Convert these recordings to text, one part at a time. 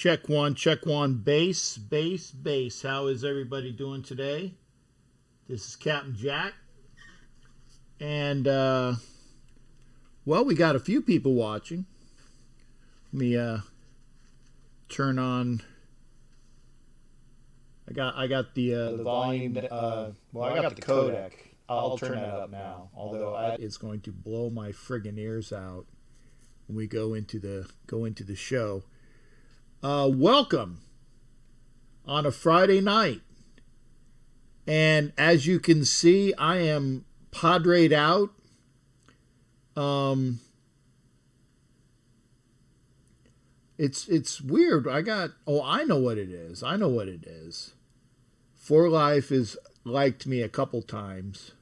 Check one, bass, bass, bass. How is everybody doing today? This is Captain Jack. And, well, we got a few people watching. Let me turn on. I got the volume. I got the codec. I'll turn that up now. Although it's going to blow my friggin' ears out when we go into the show. Welcome on a Friday night. And as you can see, I am padre'd out. It's weird. I know what it is. For Life has liked me a couple times.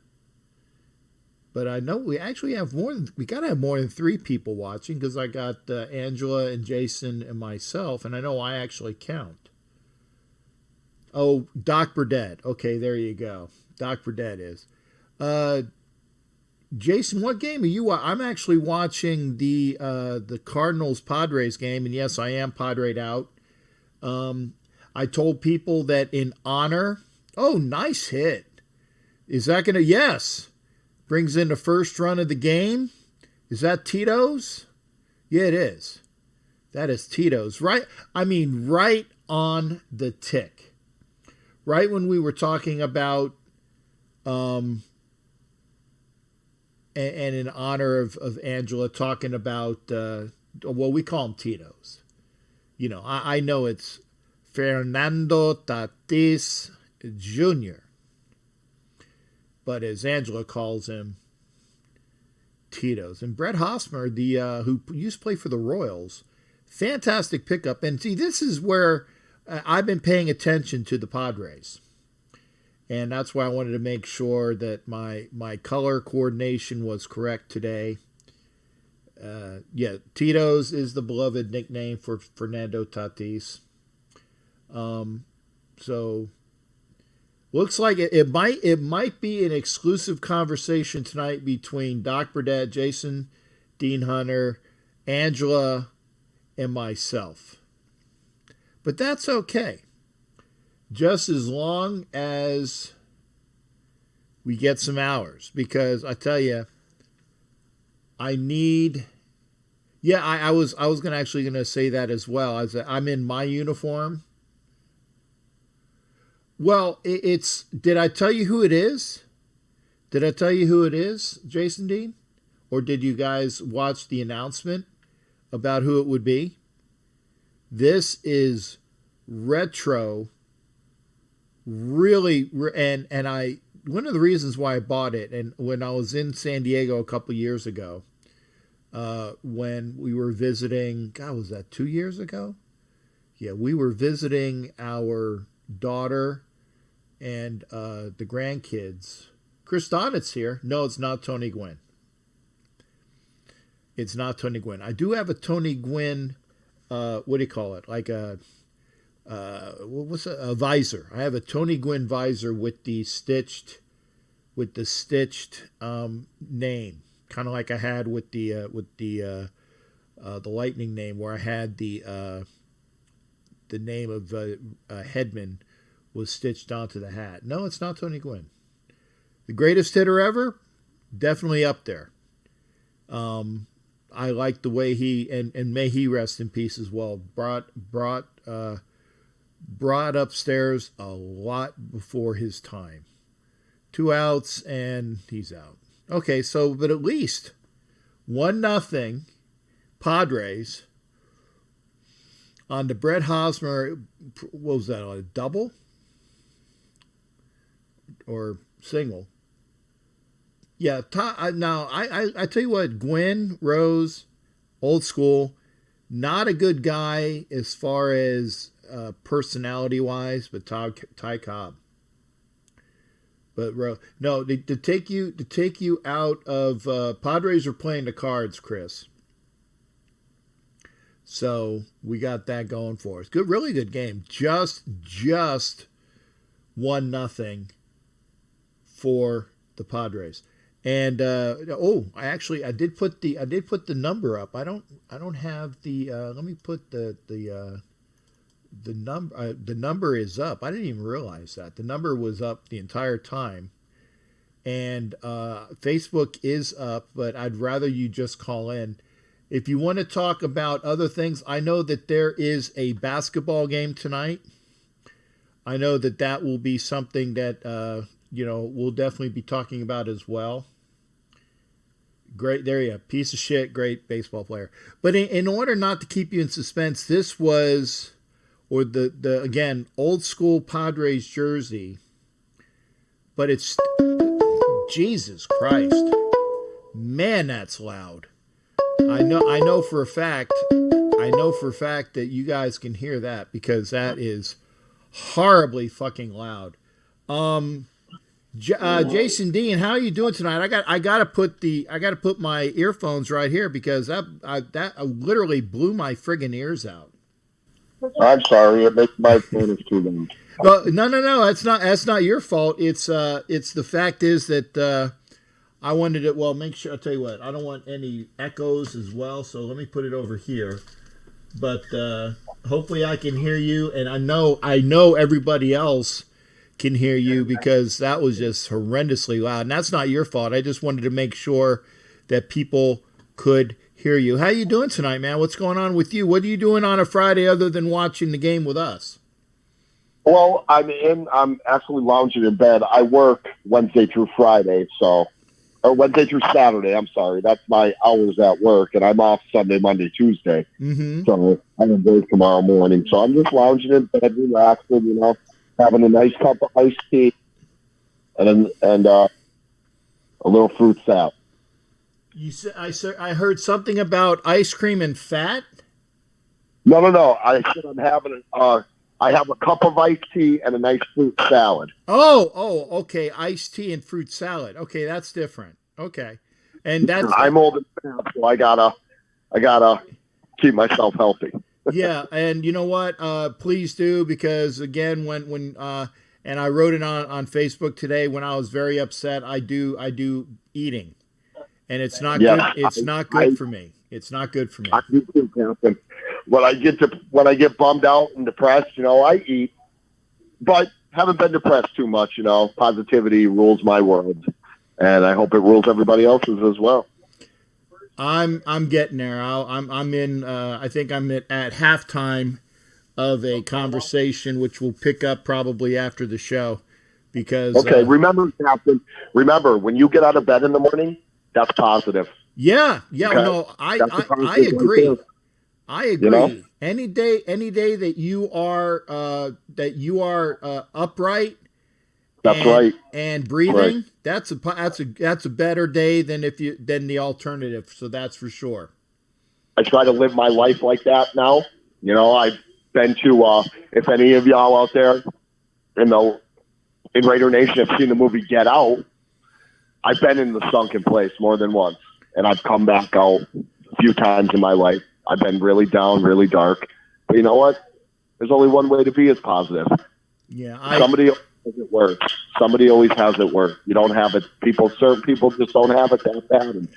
But I know we actually have we got to have more than 3 people watching because I got Angela and Jason and myself, and I know I actually count. Oh, Doc Burdett. Okay, there you go. Doc Burdett is. Jason, what game are you? I'm actually watching the Cardinals Padres game, and yes, I am padre'd out. I told people that in honor. Oh, nice hit. Is that gonna? Yes. Brings in the first run of the game. Is that Tito's? Yeah, it is. That is Tito's. Right? I mean, right on the tick. Right when we were talking about, and in honor of Angela, talking about, well, we call them Tito's. You know, I know it's Fernando Tatis Jr., but as Angela calls him, Tito's. And Brett Hosmer, who used to play for the Royals, fantastic pickup. And see, this is where I've been paying attention to the Padres. And that's why I wanted to make sure that my color coordination was correct today. Tito's is the beloved nickname for Fernando Tatis. So looks like it might be an exclusive conversation tonight between Doc Burdett, Jason, Dean Hunter, Angela, and myself. But that's okay. Just as long as we get some hours. Because I tell you, I need. Yeah, I was gonna say that as well. I'm in my uniform. Well, it's. Did I tell you who it is? Did I tell you who it is, Jason Dean? Or did you guys watch the announcement about who it would be? This is retro. Really, and one of the reasons why I bought it, and when I was in San Diego a couple years ago, when we were visiting, God, was that 2 years ago? Yeah, we were visiting our daughter and the grandkids. Chris Donnett's here. No, it's not Tony Gwynn. It's not Tony Gwynn. I do have a Tony Gwynn, what do you call it? Like a visor. I have a Tony Gwynn visor with the stitched name, kind of like I had with the Lightning name, where I had the name of Hedman was stitched onto the hat. No, it's not Tony Gwynn. The greatest hitter ever, definitely up there. I like the way he and may he rest in peace as well. Brought upstairs a lot before his time. 2 outs and he's out. Okay, so but at least 1-0 Padres on the Brett Hosmer. What was that, on a double or single? Yeah. Now I tell you what, Gwynn Rose, old school, not a good guy as far as personality wise, but Ty Cobb. But no, to take you out of Padres are playing the Cards, Chris. So we got that going for us. Good, really good game. Just 1-0 for the Padres. And I did put the number up. I don't have the. Let me put the The number is up. I didn't even realize that the number was up the entire time, and Facebook is up. But I'd rather you just call in. If you want to talk about other things, I know that there is a basketball game tonight. I know that that will be something that we'll definitely be talking about as well. Great, there you go. Piece of shit, great baseball player. But in order not to keep you in suspense, this was, or the again, old school Padres jersey. But it's, Jesus Christ. Man, that's loud. I know for a fact that you guys can hear that because that is horribly fucking loud. Jason Dean, how are you doing tonight? I gotta put my earphones right here because that literally blew my friggin' ears out. I'm sorry, it makes my phone is too loud. Well, no, that's not your fault. It's the fact is that I wanted to make sure. I'll tell you what, I don't want any echoes as well, so let me put it over here. But hopefully I can hear you, and I know everybody else can hear you because that was just horrendously loud. And that's not your fault. I just wanted to make sure that people could hear you. How you doing tonight, man? What's going on with you? What are you doing on a Friday other than watching the game with us? Well, I'm actually lounging in bed. I work Wednesday through Friday, or Wednesday through Saturday. I'm sorry. That's my hours at work, and I'm off Sunday, Monday, Tuesday. Mm-hmm. So I'm in work tomorrow morning. So I'm just lounging in bed, relaxing, having a nice cup of iced tea and a little fruit salad. You said I heard something about ice cream and fat. No. I said I'm having I have a cup of iced tea and a nice fruit salad. Oh, okay. Iced tea and fruit salad. Okay, that's different. Okay, and that's I'm old and fat, so I gotta keep myself healthy. Yeah, and you know what? Please do, because again, when and I wrote it on Facebook today when I was very upset. I do eating, and it's not good. It's not good for me. It's not good for me. I do too, Captain. When I get bummed out and depressed, I eat, but haven't been depressed too much. Positivity rules my world, and I hope it rules everybody else's as well. I'm getting there. I'm in. I think I'm at halftime of a conversation, which we'll pick up probably after the show. Because remember, Captain. Remember, when you get out of bed in the morning, that's positive. Yeah. Okay? No, I agree. Right, I agree. Any day that you are upright. That's right. And breathing. Right. That's a better day than the alternative. So that's for sure. I try to live my life like that now. I've been to if any of y'all out there in Raider Nation have seen the movie Get Out, I've been in the sunken place more than once, and I've come back out a few times in my life. I've been really down, really dark. But you know what? There's only one way to be is positive. Yeah. Somebody has it work. Somebody always has it work. You don't have it. Certain people just don't have it that bad. And,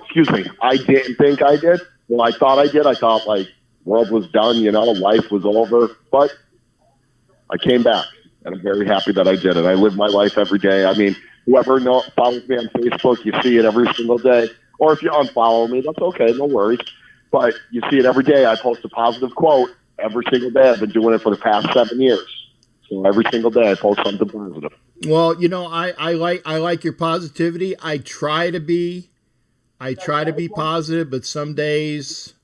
excuse me. I didn't think I did. Well, I thought I did. I thought world was done, life was over. But I came back, and I'm very happy that I did it. I live my life every day. I mean, whoever follows me on Facebook, you see it every single day. Or if you unfollow me, that's okay. No worries. But you see it every day. I post a positive quote every single day. I've been doing it for the past 7 years. So every single day I post something positive. Well, I like your positivity. I try to be positive, but some days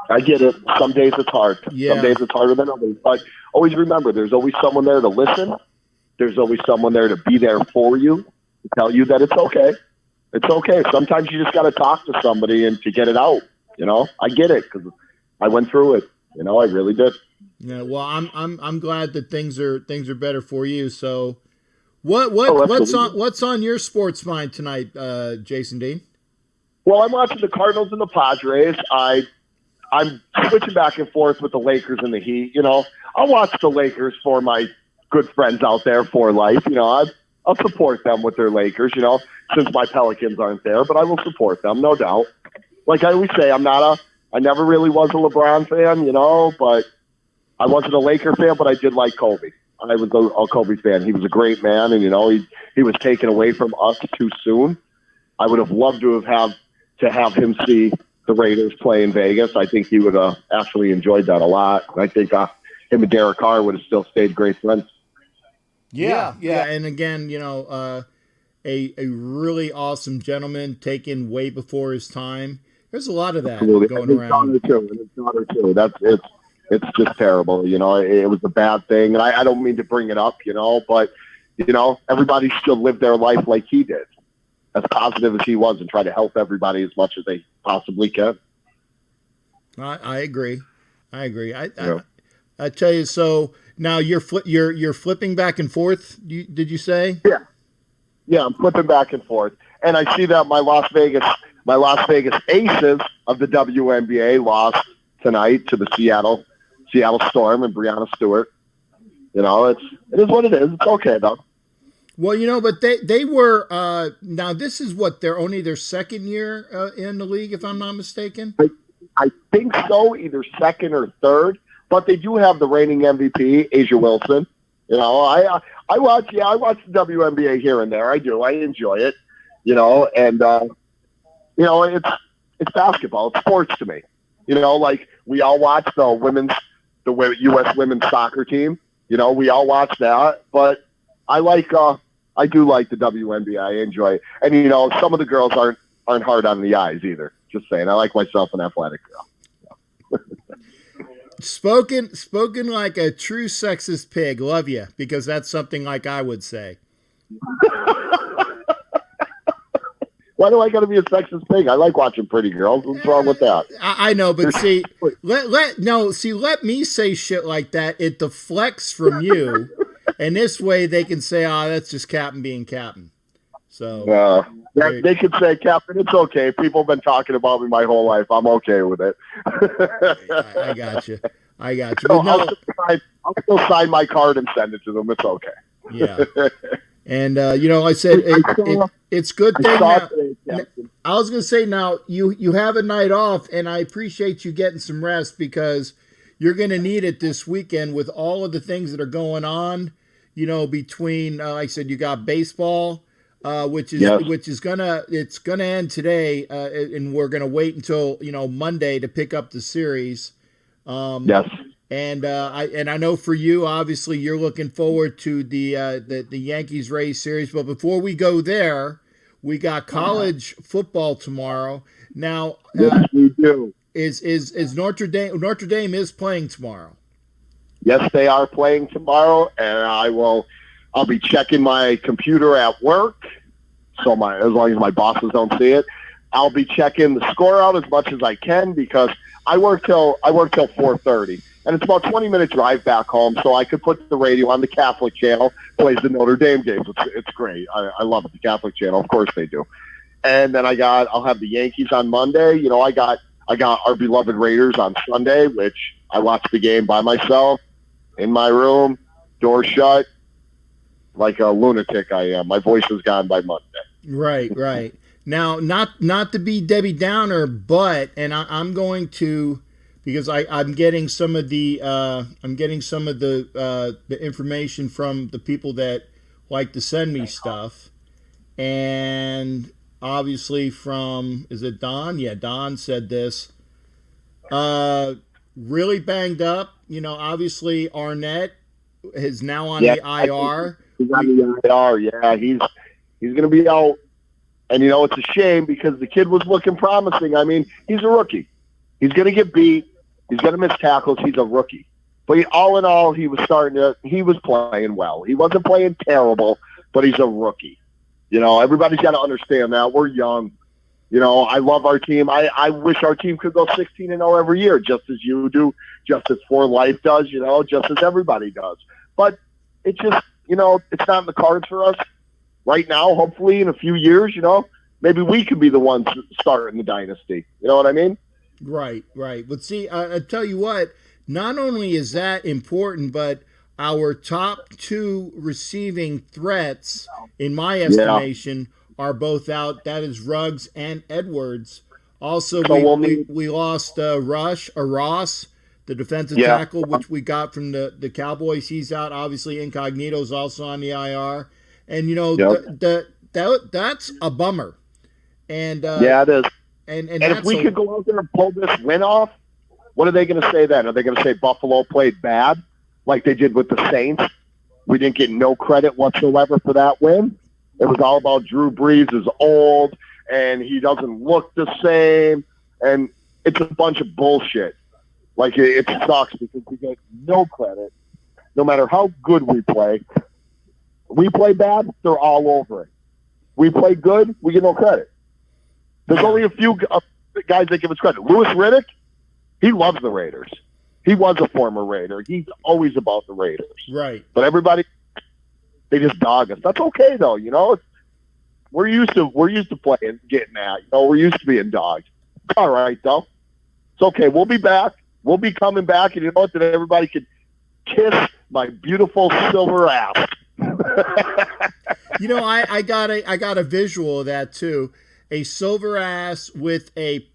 I get it. Some days it's hard. Yeah. Some days it's harder than others. But always remember, there's always someone there to listen. There's always someone there to be there for you, to tell you that it's okay. It's okay. Sometimes you just got to talk to somebody and to get it out. I get it because I went through it. I really did. Yeah. Well, I'm glad that things are better for you. So, what's on your sports mind tonight, Jason Dean? Well, I'm watching the Cardinals and the Padres. I'm switching back and forth with the Lakers and the Heat. I'll watch the Lakers for my good friends out there for life. I'll support them with their Lakers. Since my Pelicans aren't there, but I will support them, no doubt. Like I always say, I'm not I never really was a LeBron fan, but I wasn't a Laker fan, but I did like Kobe. I was a Kobe fan. He was a great man, and he was taken away from us too soon. I would have loved to have him see the Raiders play in Vegas. I think he would have actually enjoyed that a lot. I think him and Derek Carr would have still stayed great friends. Yeah. And again, a really awesome gentleman taken way before his time. There's a lot of that going around. His daughter too. It's just terrible. It was a bad thing, and I don't mean to bring it up, but everybody should live their life like he did, as positive as he was, and try to help everybody as much as they possibly can. I agree. I tell you. So now you're flipping back and forth. Did you say? Yeah, I'm flipping back and forth, and I see that my Las Vegas Aces of the WNBA lost tonight to the Seattle Storm and Breanna Stewart. It is what it is. It's okay though. Well, but they were now this is what they're only their second year in the league, if I'm not mistaken. I think so, either second or third, but they do have the reigning MVP, Asia Wilson. I watch the WNBA here and there. I do. I enjoy it. And it's basketball. It's sports to me. Like we all watch the U.S. women's soccer team. We all watch that, but I do like the WNBA. I enjoy it. And some of the girls aren't hard on the eyes either. Just saying. I like myself an athletic girl. Spoken like a true sexist pig. Love you, because that's something like I would say. Why do I got to be a sexist pig? I like watching pretty girls. What's wrong with that? I know, but see, let me say shit like that. It deflects from you, and this way they can say, that's just Captain being Captain. So they could say, Captain, it's okay. People have been talking about me my whole life. I'm okay with it. I got you. So I'll still sign my card and send it to them. It's okay. Yeah. And, I said it's good thing now, I was going to say now you have a night off, and I appreciate you getting some rest, because you're going to need it this weekend with all of the things that are going on, between, like I said, you got baseball, which is gonna end today, and we're gonna wait until Monday to pick up the series. Yes. And I know for you, obviously, you're looking forward to the Yankees Rays series. But before we go there, we got college football tomorrow. Now, yes, we do. Is Notre Dame is playing tomorrow? Yes, they are playing tomorrow, and I'll be checking my computer at work. So as long as my bosses don't see it, I'll be checking the score out as much as I can, because I work till 4:30, and it's about 20-minute drive back home. So I could put the radio on the Catholic channel, plays the Notre Dame games. It's great. I love it. The Catholic channel, of course they do. And then I'll have the Yankees on Monday. I got our beloved Raiders on Sunday, which I watch the game by myself in my room, door shut, like a lunatic I am. My voice is gone by Monday. Right. Now, not to be Debbie Downer, but I'm going to, because I'm getting some of the information from the people that like to send me stuff, and obviously from, is it Don? Yeah, Don said this. Really banged up. Obviously Arnett is now on the IR. He's on the IR. Yeah, he's going to be out. And, it's a shame, because the kid was looking promising. I mean, he's a rookie. He's going to get beat. He's going to miss tackles. He's a rookie. But all in all, he was playing well. He wasn't playing terrible, but he's a rookie. Everybody's got to understand that. We're young. I love our team. I wish our team could go 16-0 every year, just as you do, just as For Life does, just as everybody does. But it's just, it's not in the cards for us right now. Hopefully in a few years, maybe we could be the ones starting the dynasty. You know what I mean? Right. But see, I tell you what, not only is that important, but our top two receiving threats, in my estimation, are both out. That is Ruggs and Edwards. Also, So we lost Ross, the defensive yeah, tackle, which we got from the Cowboys. He's out. Obviously, Incognito's also on the IR, and yep. that's a bummer. And Yeah, it is. and And if we could go out there and pull this win off, what are they going to say then? Are they going to say Buffalo played bad, like they did with the Saints? We didn't get no credit whatsoever for that win. It was all about Drew Brees is old and he doesn't look the same, and it's a bunch of bullshit. Like, it sucks because we get no credit. No matter how good we play bad, they're all over it. We play good, we get no credit. There's only a few guys that give us credit. Louis Riddick, he loves the Raiders. He was a former Raider. He's always about the Raiders. Right. But everybody, they just dog us. That's okay, though. You know, we're used to playing, getting that. You know, we're used to being dogged. It's all right, though. It's okay. We'll be back. We'll be coming back, and you know what? Then everybody can kiss my beautiful silver ass. You know, I got a visual of that too. A silver ass with a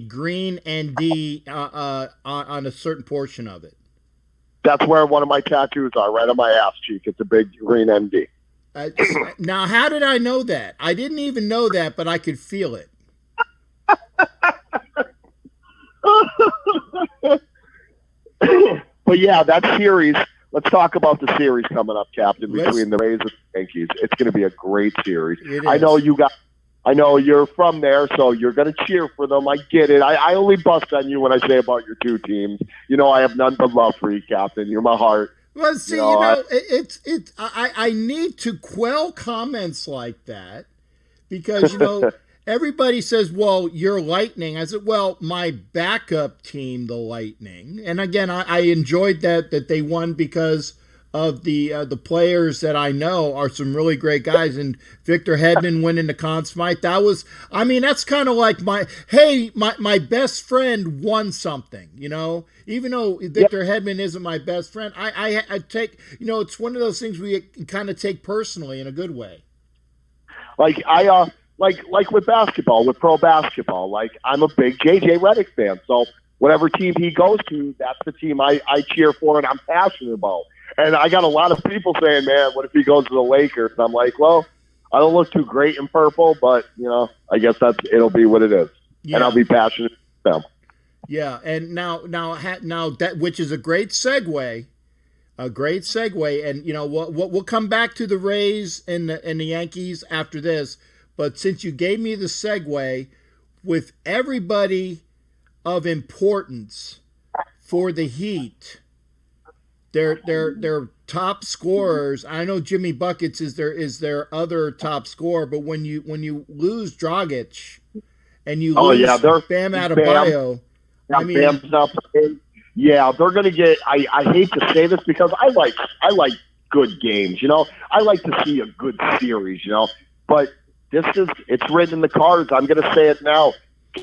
green ND on a certain portion of it. That's where one of my tattoos are, right on my ass cheek. It's a big green ND. Now, how did I know that? I didn't even know that, but I could feel it. But yeah, that series. Let's talk about the series coming up, Captain, between the Rays and the Yankees. It's going to be a great series. I know you're from there, so you're going to cheer for them. I get it. I only bust on you when I say about your two teams. You know, I have none but love for you, Captain. You're my heart. Well, see, I need to quell comments like that because, you know, everybody says, well, you're Lightning. I said, well, my backup team, the Lightning. And again, I enjoyed that they won because of the players that I know are some really great guys. And Victor Hedman winning the Conn Smythe. That's kind of like my best friend won something, you know, even though Victor Hedman isn't my best friend. I take, you know, it's one of those things we kind of take personally in a good way. Like with basketball, with pro basketball, like I'm a big JJ Redick fan. So whatever team he goes to, that's the team I cheer for and I'm passionate about. And I got a lot of people saying, man, what if he goes to the Lakers? And I'm like, well, I don't look too great in purple, but, you know, I guess it'll be what it is. Yeah. And I'll be passionate about them. Yeah, and now that, which is a great segue. And, you know, we'll come back to the Rays and the Yankees after this. But since you gave me the segue, with everybody of importance for the Heat, their top scorers. I know Jimmy Buckets is their other top scorer, but when you lose Dragic and you lose Bam Adebayo, Bam's not playing. Yeah, they're going to get. I hate to say this because I like good games. You know, I like to see a good series. You know, but it's written in the cards. I'm going to say it now.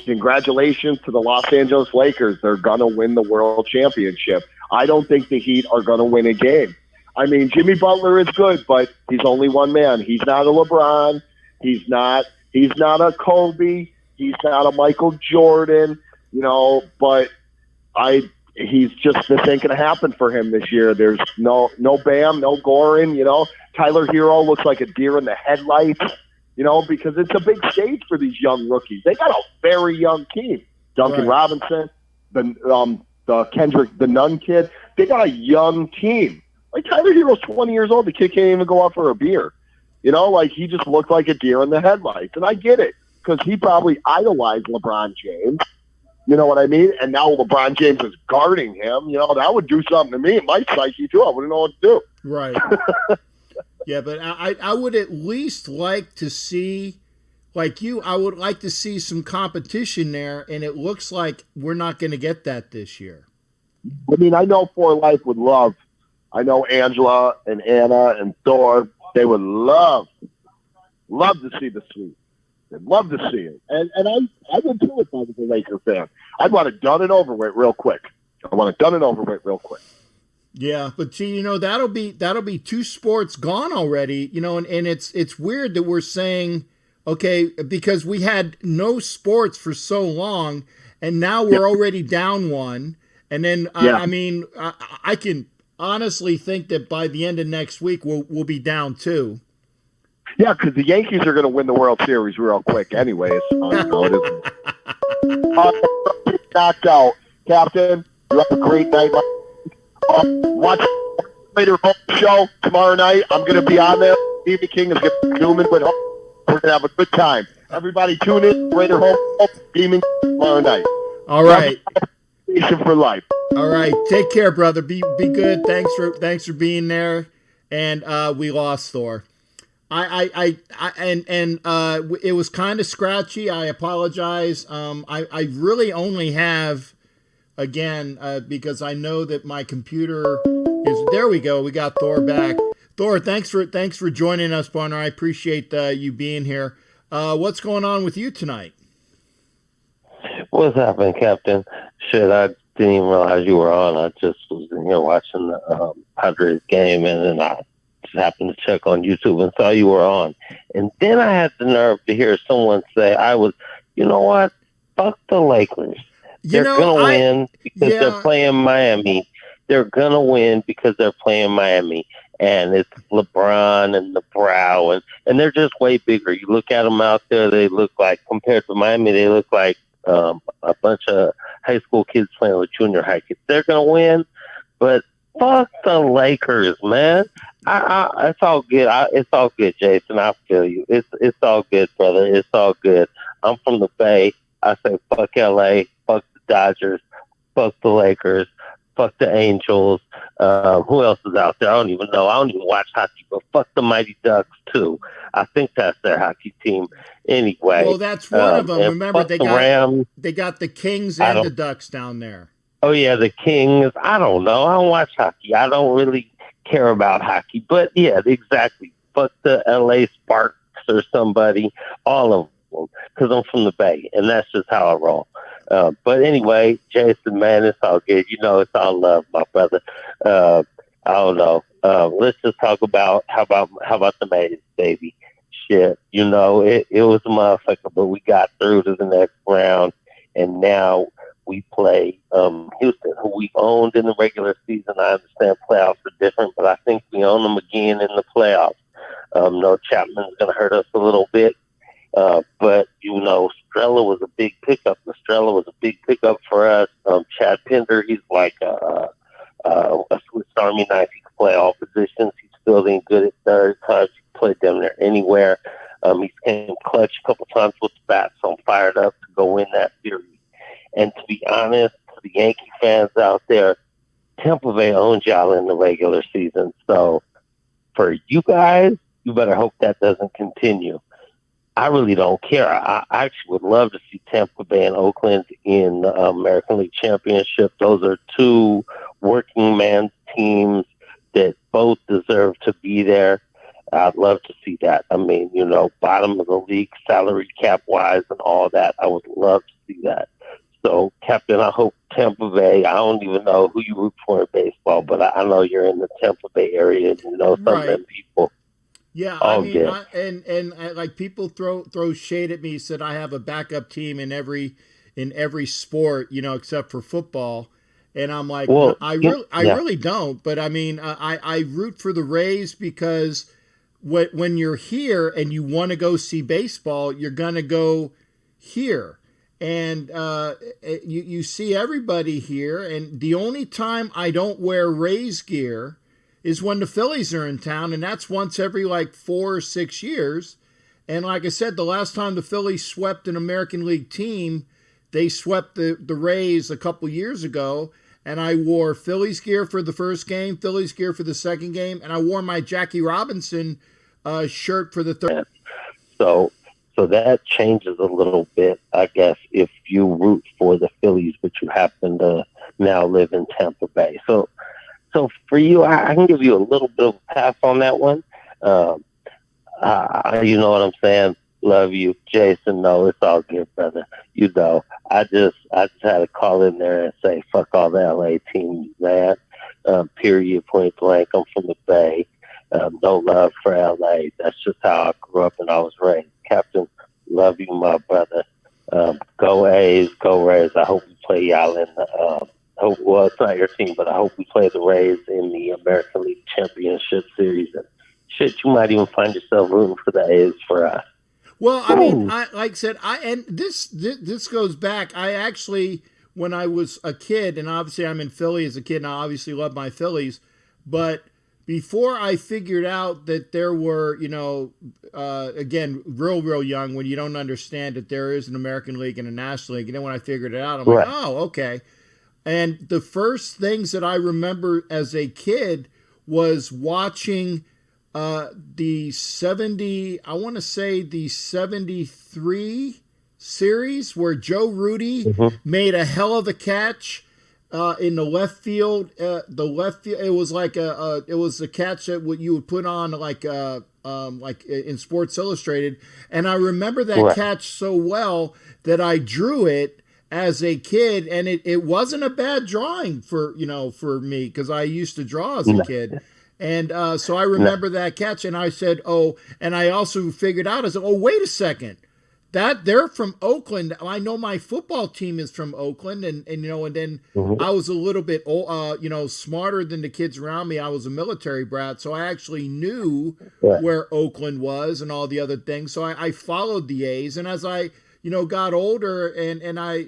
Congratulations to the Los Angeles Lakers. They're going to win the World Championship. I don't think the Heat are going to win a game. I mean, Jimmy Butler is good, but he's only one man. He's not a LeBron. He's not a Kobe. He's not a Michael Jordan, you know, but this ain't going to happen for him this year. There's no Bam, no Goran, you know. Tyler Hero looks like a deer in the headlights, you know, because it's a big stage for these young rookies. They got a very young team. Duncan Robinson, the Kendrick, the Nunn kid, they got a young team. Like, Tyler Hero's 20 years old. The kid can't even go out for a beer. You know, like, he just looked like a deer in the headlights. And I get it, because he probably idolized LeBron James. You know what I mean? And now LeBron James is guarding him. You know, that would do something to me. It might psyche, too. I wouldn't know what to do. Right. Yeah, but I would at least like to see, like you, I would like to see some competition there, and it looks like we're not going to get that this year. I mean, I know For Life would love. I know Angela and Anna and Thor, they would love to see the sweep. They'd love to see it. And I would too if I was a Laker fan. I'd want it done and over with real quick. Yeah, but see, you know, that'll be two sports gone already, you know, and it's weird that we're saying Okay, because we had no sports for so long, and now we're already down one. And then Yeah. I mean, I can honestly think that by the end of next week we'll be down two. Yeah, because the Yankees are going to win the World Series real quick, anyways. It is knocked out, Captain. You have a great night. Watch the Raider Home show tomorrow night. I'm going to be on there. Stevie King is going to be Newman with home. We're going to have a good time. Everybody tune in. Raider Home Demon tomorrow night. All right. For life. All right. Take care, brother. Be good. Thanks for being there. And we lost Thor. It was kind of scratchy. I apologize. I really only have, again, because I know that my computer is. There we go. We got Thor back. Thor, thanks for joining us, partner. I appreciate you being here. What's going on with you tonight? What's happening, Captain? Shit, I didn't even realize you were on. I just was in here watching the Padres game, and then I just happened to check on YouTube and saw you were on. And then I had the nerve to hear someone say, you know what? Fuck the Lakers. They're going to win because they're playing Miami. They're going to win because they're playing Miami. And it's LeBron and the Brow, and they're just way bigger. You look at them out there, they look like, compared to Miami, they look like a bunch of high school kids playing with junior high kids. They're going to win, but fuck the Lakers, man. It's all good. It's all good, Jason. I feel you. It's all good, brother. It's all good. I'm from the Bay. I say fuck LA, fuck the Dodgers, fuck the Lakers, fuck the Angels. Who else is out there? I don't even know. I don't even watch hockey, but fuck the Mighty Ducks too. I think that's their hockey team anyway. Well, that's one of them. Remember, they got Rams. They got the Kings and the Ducks down there. Oh yeah, the Kings. I don't know. I don't watch hockey. I don't really care about hockey. But yeah, exactly. Fuck the LA Sparks or somebody. All of them, because I'm from the Bay, and that's just how I roll. But anyway, Jason, man, it's all good. You know, it's all love, my brother. I don't know. Let's just talk about how about the Mays, baby. Shit, you know, it was a motherfucker, but we got through to the next round, and now we play Houston, who we owned in the regular season. I understand playoffs are different, but I think we own them again in the playoffs. No, Chapman's going to hurt us a little bit. But, you know, Strella was a big pickup. Estrella was a big pickup for us. Chad Pinder, he's like a Swiss Army knife. He can play all positions. He's fielding good at third times. He can play down there anywhere. He's came clutch a couple times with the bat, so I'm fired up to go win that series. And to be honest, to the Yankee fans out there, Tampa Bay owns y'all in the regular season. So for you guys, you better hope that doesn't continue. I really don't care. I actually would love to see Tampa Bay and Oakland in the American League Championship. Those are two working man teams that both deserve to be there. I'd love to see that. I mean, you know, bottom of the league, salary cap wise and all that. I would love to see that. So, Captain, I hope Tampa Bay, I don't even know who you root for in baseball, but I know you're in the Tampa Bay area and you know some of them people. Yeah, I mean, and like people throw shade at me. Said I have a backup team in every sport, you know, except for football. And I'm like, well, I really don't. But I mean, I root for the Rays because when you're here and you want to go see baseball, you're gonna go here, and you see everybody here. And the only time I don't wear Rays gear is when the Phillies are in town, and that's once every like 4 or 6 years. And like I said, the last time the Phillies swept an American League team, they swept the Rays a couple years ago, and I wore Phillies gear for the first game, Phillies gear for the second game, and I wore my Jackie Robinson shirt for the third. So that changes a little bit, I guess, if you root for the Phillies, but you happen to now live in Tampa Bay. So for you, I can give you a little bit of a pass on that one. You know what I'm saying? Love you, Jason. No, it's all good, brother. You know, I just had to call in there and say, fuck all the LA teams, man. Period, point blank. I'm from the Bay. No love for LA. That's just how I grew up and I was raised. Captain, love you, my brother. Go A's, go Rays. I hope we play y'all in the. Well, it's not your team, but I hope we play the Rays in the American League Championship Series. And shit, you might even find yourself rooting for the A's for us. Well, I mean, like I said, and this goes back. I actually, when I was a kid, and obviously I'm in Philly as a kid, and I obviously love my Phillies, but before I figured out that there were, again, real young, when you don't understand that there is an American League and a National League, and then when I figured it out, I'm like, oh, okay. And the first things that I remember as a kid was watching the 73 series where Joe Rudy made a hell of a catch in the left field. It was like it was a catch that what you would put on like in Sports Illustrated, and I remember that catch so well that I drew it as a kid, and it wasn't a bad drawing for me, because I used to draw as a kid. And so I remember that catch, and I said, oh, and I also figured out, I said, oh, wait a second, that they're from Oakland. I know my football team is from Oakland, and then I was a little bit smarter than the kids around me. I was a military brat, so I actually knew where Oakland was and all the other things. So I followed the A's, and as I got older, and I,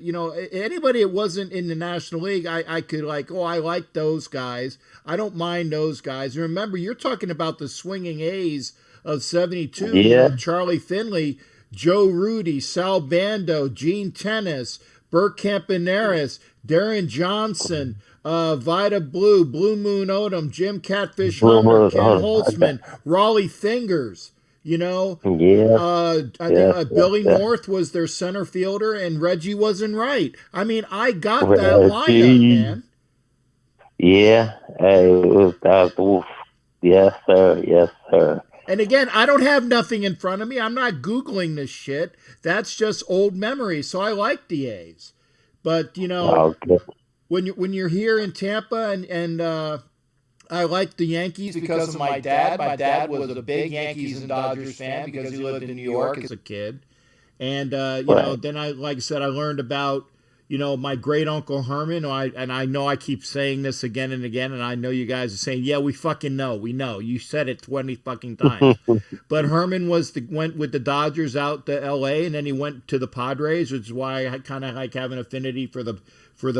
anybody that wasn't in the National League, I could like, oh, I like those guys. I don't mind those guys. And remember, you're talking about the swinging A's of 72. Yeah. Charlie Finley, Joe Rudy, Sal Bando, Gene Tennis, Bert Campaneris, Darren Johnson, Vida Blue, Blue Moon Odom, Jim Catfish Hunter, Ken Holtzman, Raleigh Fingers. I think Billy North was their center fielder, and Reggie wasn't right. I mean, I got that lineup, man. Yeah, yes, sir. Yes, sir. And again, I don't have nothing in front of me. I'm not Googling this shit. That's just old memories. So I like the A's, but when you're here in Tampa, and I like the Yankees because of my dad. My dad was a big Yankees and Dodgers fan because he lived in New York as a kid. And, then I learned about, my great uncle Herman. And I know I keep saying this again and again, and I know you guys are saying, yeah, we fucking know. We know. You said it 20 fucking times. But Herman went with the Dodgers out to L.A., and then he went to the Padres, which is why I kind of like have an affinity for the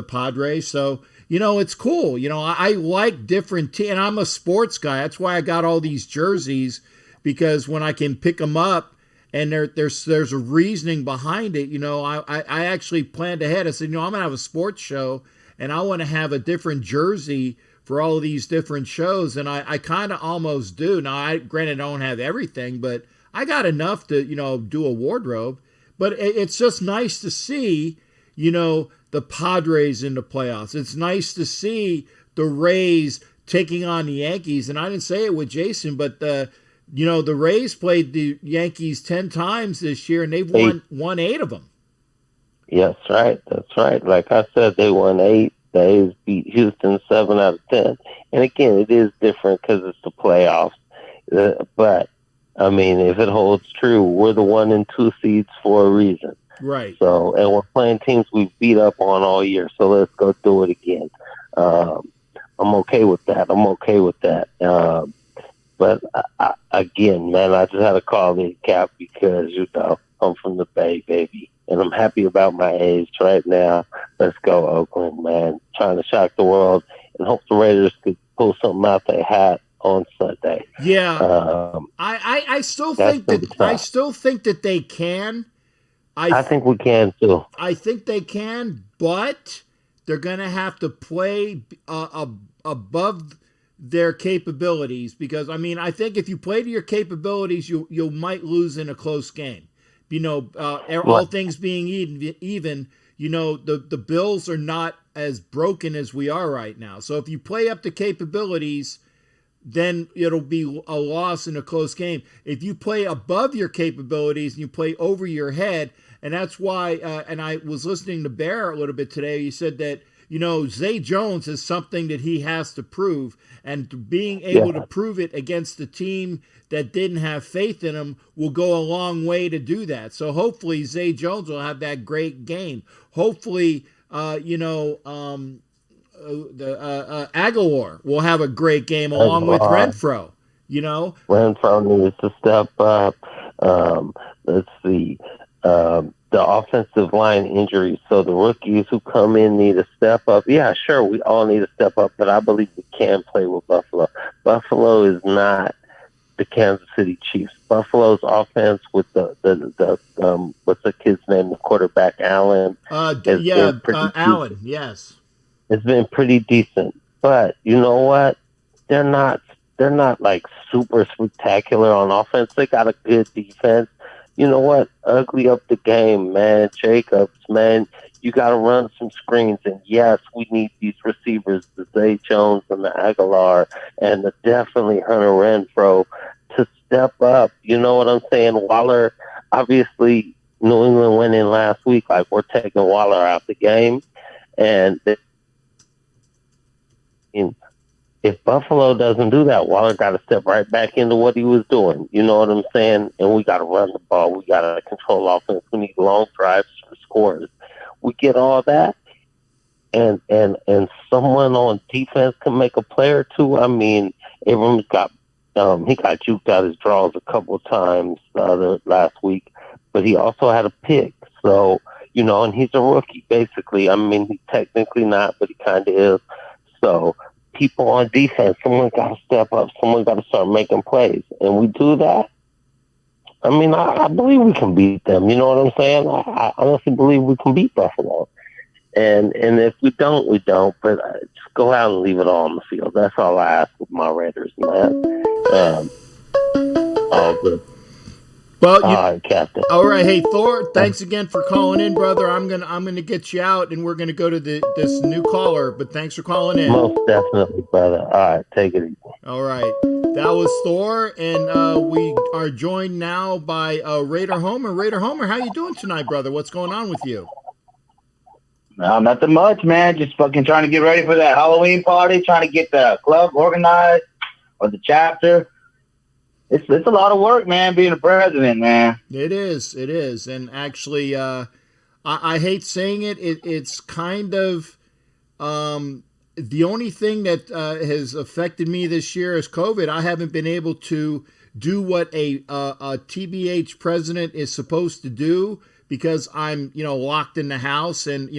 Padres. So, it's cool. I like different teams, and I'm a sports guy. That's why I got all these jerseys, because when I can pick them up and there's a reasoning behind it, I actually planned ahead. I said, I'm going to have a sports show, and I want to have a different jersey for all of these different shows, and I kind of almost do. Now, granted, I don't have everything, but I got enough to, do a wardrobe. But it's just nice to see, the Padres in the playoffs. It's nice to see the Rays taking on the Yankees. And I didn't say it with Jason, but the Rays played the Yankees 10 times this year, and they've won 8 of them. Yes, right. That's right. Like I said, they won 8. The A's beat Houston 7 out of 10. And again, it is different because it's the playoffs. But I mean, if it holds true, we're the 1 and 2 seeds for a reason. Right. So, and we're playing teams we beat up on all year. So let's go do it again. I'm okay with that. But again, man, I just had to call the cap because, I'm from the Bay, baby. And I'm happy about my A's right now. Let's go, Oakland, man. Trying to shock the world and hope the Raiders could pull something out their hat on Sunday. Yeah. I still think that they can. I think we can too. I think they can, but they're going to have to play above their capabilities, because I think if you play to your capabilities, you might lose in a close game. All things being even, the Bills are not as broken as we are right now. So if you play up to capabilities, then it'll be a loss in a close game. If you play above your capabilities and you play over your head, and that's why, and I was listening to Bear a little bit today, he said that, Zay Jones is something that he has to prove, and being able to prove it against the team that didn't have faith in him will go a long way to do that. So hopefully Zay Jones will have that great game. Hopefully, Aguilar will have a great game along with Renfro. Renfro needs to step up. Let's see. The offensive line injuries. So the rookies who come in need to step up. Yeah, sure, we all need to step up, but I believe we can play with Buffalo. Buffalo is not the Kansas City Chiefs. Buffalo's offense with the what's the kid's name? The quarterback, Allen. Allen. Yes, it's been pretty decent. But you know what? They're not like super spectacular on offense. They got a good defense. You know what? Ugly up the game, man. Jacobs, man. You got to run some screens. And yes, we need these receivers, the Zay Jones and the Aguilar, and the definitely Hunter Renfro to step up. You know what I'm saying? Waller, obviously, New England went in last week. Like, we're taking Waller out the game. And if Buffalo doesn't do that, Waller got to step right back into what he was doing. You know what I'm saying? And we got to run the ball. We got to control offense. We need long drives for scores. We get all that, and someone on defense can make a play or two. I mean, Abrams got he got juked out his draws a couple of times last week, but he also had a pick. So and he's a rookie basically. I mean, he's technically not, but he kind of is. So people on defense, someone got to step up. Someone got to start making plays. And we do that. I mean, I believe we can beat them. You know what I'm saying? I honestly believe we can beat Buffalo. And if we don't, we don't. But just go out and leave it all on the field. That's all I ask with my Raiders, man. All good. Well, all right, Captain. All right, hey Thor, thanks again for calling in, brother. I'm gonna get you out, and we're gonna go to this new caller. But thanks for calling in. Most definitely, brother. All right, take it easy. All right, that was Thor, and we are joined now by Raider Homer. Raider Homer, how you doing tonight, brother? What's going on with you? No, nothing much, man. Just fucking trying to get ready for that Halloween party. Trying to get the club organized or the chapter. It's a lot of work, man, being a president, man. It is. And actually, I hate saying it. It's kind of the only thing that has affected me this year is COVID. I haven't been able to do what a TBH president is supposed to do because I'm, locked in the house. And,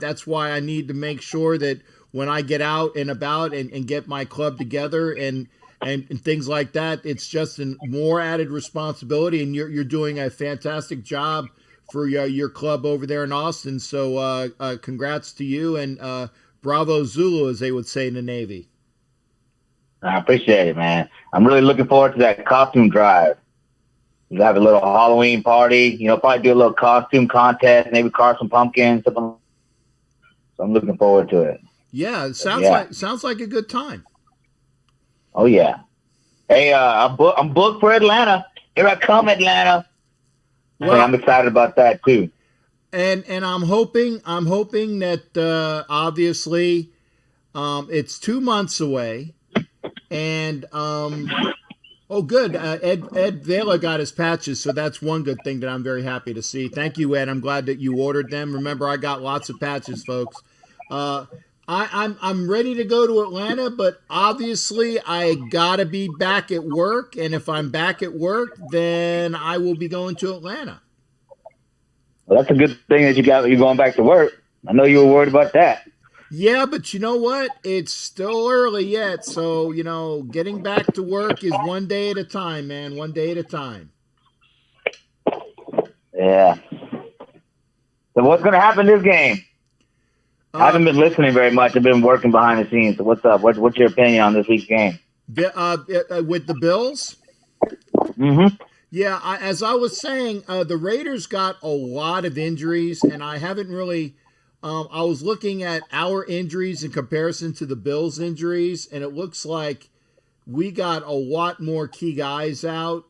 that's why I need to make sure that when I get out and about and get my club together and things like that, it's just a more added responsibility, and you're doing a fantastic job for your club over there in Austin. So congrats to you, and bravo Zulu, as they would say in the Navy. I appreciate it, man. I'm really looking forward to that costume drive. You have a little Halloween party, probably do a little costume contest, maybe carve some pumpkins, something. So I'm looking forward to it. Yeah, it sounds like a good time. Oh yeah. Hey, I'm booked for Atlanta. Here I come, Atlanta. Well, I'm excited about that too. And I'm hoping that obviously it's 2 months away, and good. Ed Vela got his patches, so that's one good thing that I'm very happy to see. Thank you, Ed. I'm glad that you ordered them. Remember, I got lots of patches, folks. I'm ready to go to Atlanta, but obviously I gotta be back at work, and if I'm back at work, then I will be going to Atlanta. Well, that's a good thing that you're going back to work. I know you were worried about that. Yeah, but you know what? It's still early yet, so getting back to work is one day at a time, man. One day at a time. Yeah. So what's gonna happen this game? I haven't been listening very much. I've been working behind the scenes. So what's up? What's your opinion on this week's game? With the Bills? Mm-hmm. Yeah, as I was saying, the Raiders got a lot of injuries, and I haven't really I was looking at our injuries in comparison to the Bills' injuries, and it looks like we got a lot more key guys out.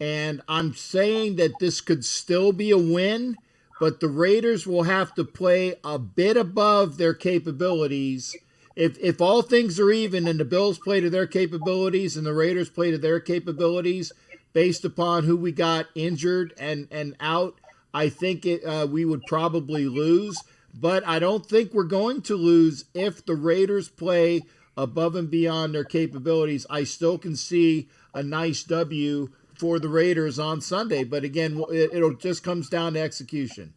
And I'm saying that this could still be a win, but the Raiders will have to play a bit above their capabilities. If all things are even and the Bills play to their capabilities and the Raiders play to their capabilities based upon who we got injured and out, I think we would probably lose. But I don't think we're going to lose if the Raiders play above and beyond their capabilities. I still can see a nice W for the Raiders on Sunday. But again, it'll just comes down to execution.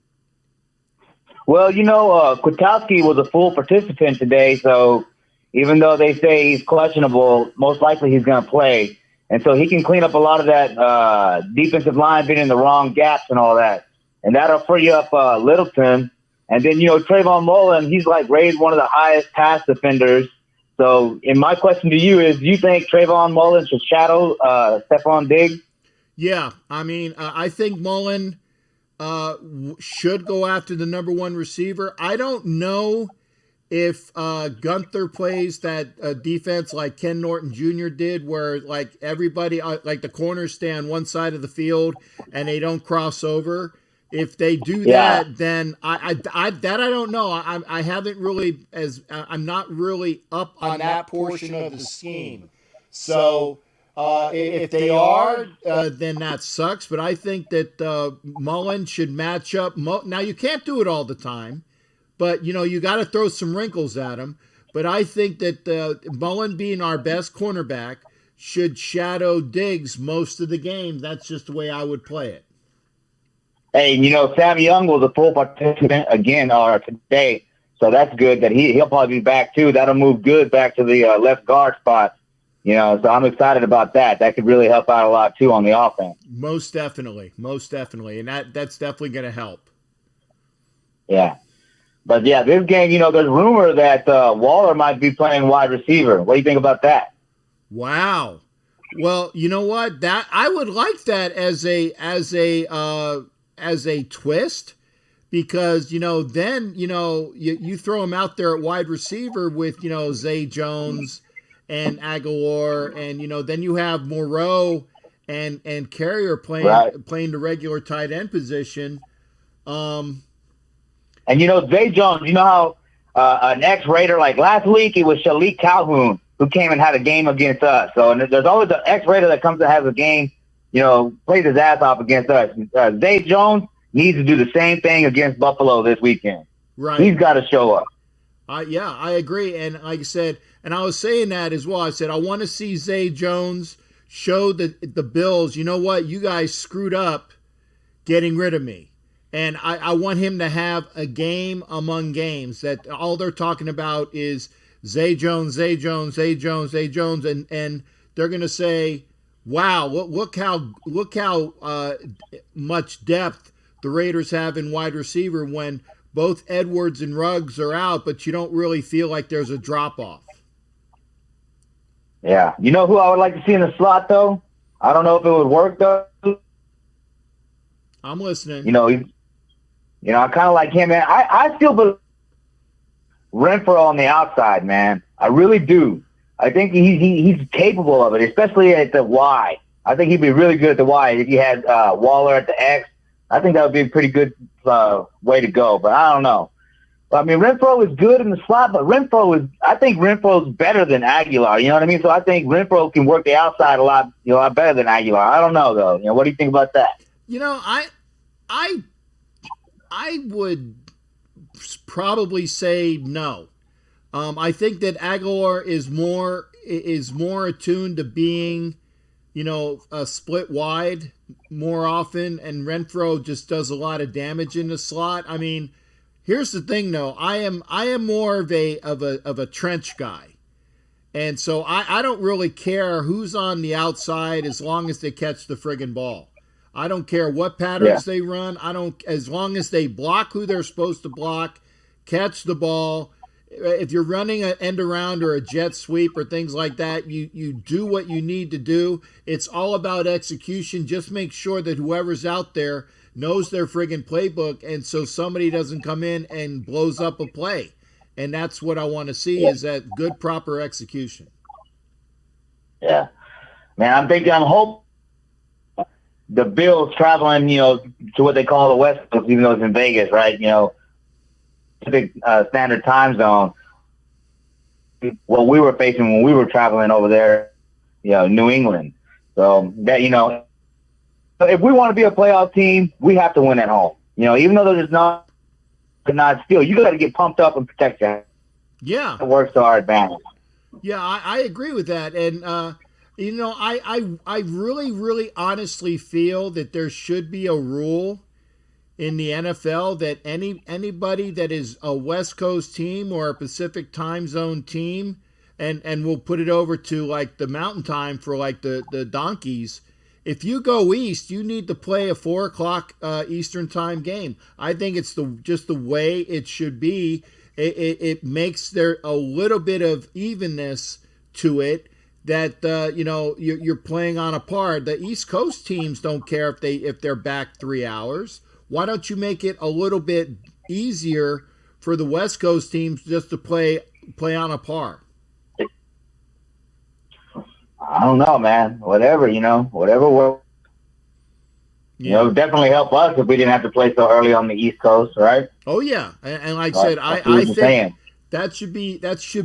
Well, Kwiatkowski was a full participant today, so even though they say he's questionable, most likely he's going to play. And so he can clean up a lot of that defensive line being in the wrong gaps and all that. And that'll free up Littleton. And then, Trayvon Mullen, he's like rated one of the highest pass defenders. So, and my question to you is, do you think Trayvon Mullen should shadow Stephon Diggs? Yeah, I mean, I think Mullen should go after the number one receiver. I don't know if Gunther plays that defense like Ken Norton Jr. did, where like everybody, like the corners stay on one side of the field and they don't cross over. If they do that, then I don't know. I haven't really I'm not really up on that portion of the scheme. So if they are, then that sucks. But I think that Mullen should match up. Now you can't do it all the time, but you got to throw some wrinkles at him. But I think that Mullen, being our best cornerback, should shadow Diggs most of the game. That's just the way I would play it. Hey, Sam Young was a full participant again today, so that's good that he'll probably be back too. That'll move good back to the left guard spot. So I'm excited about that. That could really help out a lot too on the offense. Most definitely, and that's definitely going to help. Yeah, but yeah, this game, there's rumor that Waller might be playing wide receiver. What do you think about that? Wow. Well, you know what? That I would like that as a twist, because then you throw him out there at wide receiver with Zay Jones and Aguilar, and then you have Moreau and Carrier playing the regular tight end position. And Zay Jones, how an ex-Raider, like last week it was Shalik Calhoun who came and had a game against us. So and there's always an ex-Raider that comes and has a game, plays his ass off against us. Zay Jones needs to do the same thing against Buffalo this weekend. Right. He's got to show up. Yeah, I agree. And like I said, and I was saying that as well. I said, I want to see Zay Jones show the Bills, you know what, you guys screwed up getting rid of me. And I want him to have a game among games that all they're talking about is Zay Jones, Zay Jones, Zay Jones, Zay Jones. And they're going to say, wow, look how much depth the Raiders have in wide receiver when both Edwards and Ruggs are out, but you don't really feel like there's a drop-off. Yeah. You know who I would like to see in the slot, though? I don't know if it would work, though. I'm listening. I kind of like him, man. I still believe Renfro on the outside, man. I really do. I think he's capable of it, especially at the Y. I think he'd be really good at the Y if you had Waller at the X. I think that would be a pretty good way to go, but I don't know. I mean, Renfro is good in the slot, but I think Renfro's better than Aguilar. You know what I mean? So I think Renfro can work the outside a lot better than Aguilar. I don't know though. What do you think about that? I would probably say no. I think that Aguilar is more attuned to being, a split wide more often, and Renfro just does a lot of damage in the slot. I mean, here's the thing though. I am more of a trench guy. And so I don't really care who's on the outside as long as they catch the friggin' ball. I don't care what patterns they run. As long as they block who they're supposed to block, catch the ball. If you're running an end around or a jet sweep or things like that, you do what you need to do. It's all about execution. Just make sure that whoever's out there knows their friggin' playbook, and so somebody doesn't come in and blows up a play. And that's what I want to see is that good, proper execution. Yeah. Man, I'm hoping the Bills traveling, to what they call the West Coast, even though it's in Vegas, right? You know, Pacific Standard Time Zone. What we were facing when we were traveling over there, you know, New England. So that, you know, if we want to be a playoff team, we have to win at home. You know, even though there's not still, you got to get pumped up and protect that. Yeah, It works to our advantage. yeah, I agree with that, and you know, I really, really, honestly feel that there should be a rule in the NFL that anybody that is a West Coast team or a Pacific Time Zone team, and we'll put it over to like the Mountain Time for like the Donkeys. If you go east, you need to play a 4 o'clock Eastern Time game. I think it's just the way it should be. It makes there a little bit of evenness to it that you know, you're playing on a par. The East Coast teams don't care if they're back 3 hours. Why don't you make it a little bit easier for the West Coast teams just to play on a par? I don't know, man. Whatever, you know, whatever works. Yeah. You know, it would definitely help us if we didn't have to play so early on the East Coast, right? Oh yeah, and like I said, I think that should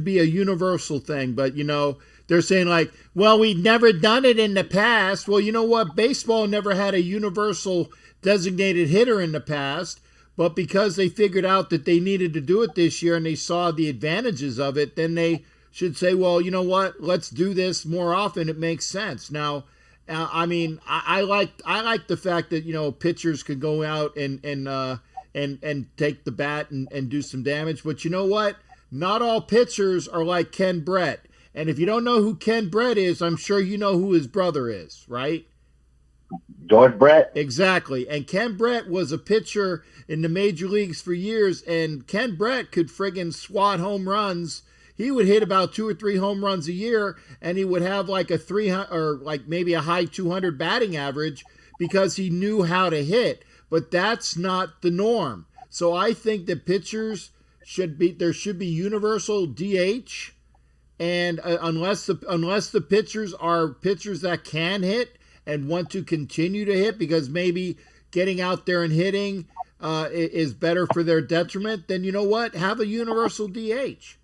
be a universal thing. But you know, they're saying like, well, we've never done it in the past. Well, you know what? Baseball never had a universal designated hitter in the past, but because they figured out that they needed to do it this year and they saw the advantages of it, then they should say, well, you know what? Let's do this more often. It makes sense. Now, I mean, I like the fact that, you know, pitchers could go out and take the bat and do some damage. But you know what? Not all pitchers are like Ken Brett. And if you don't know who Ken Brett is, I'm sure you know who his brother is, right? George Brett. Exactly. And Ken Brett was a pitcher in the major leagues for years, and Ken Brett could friggin' swat home runs. He would hit about 2 or 3 home runs a year, and he would have like a 300 or like maybe a high 200 batting average because he knew how to hit. But that's not the norm. So I think that pitchers there should be universal DH, and unless the pitchers are pitchers that can hit and want to continue to hit because maybe getting out there and hitting is better for their detriment, then you know what? Have a universal DH.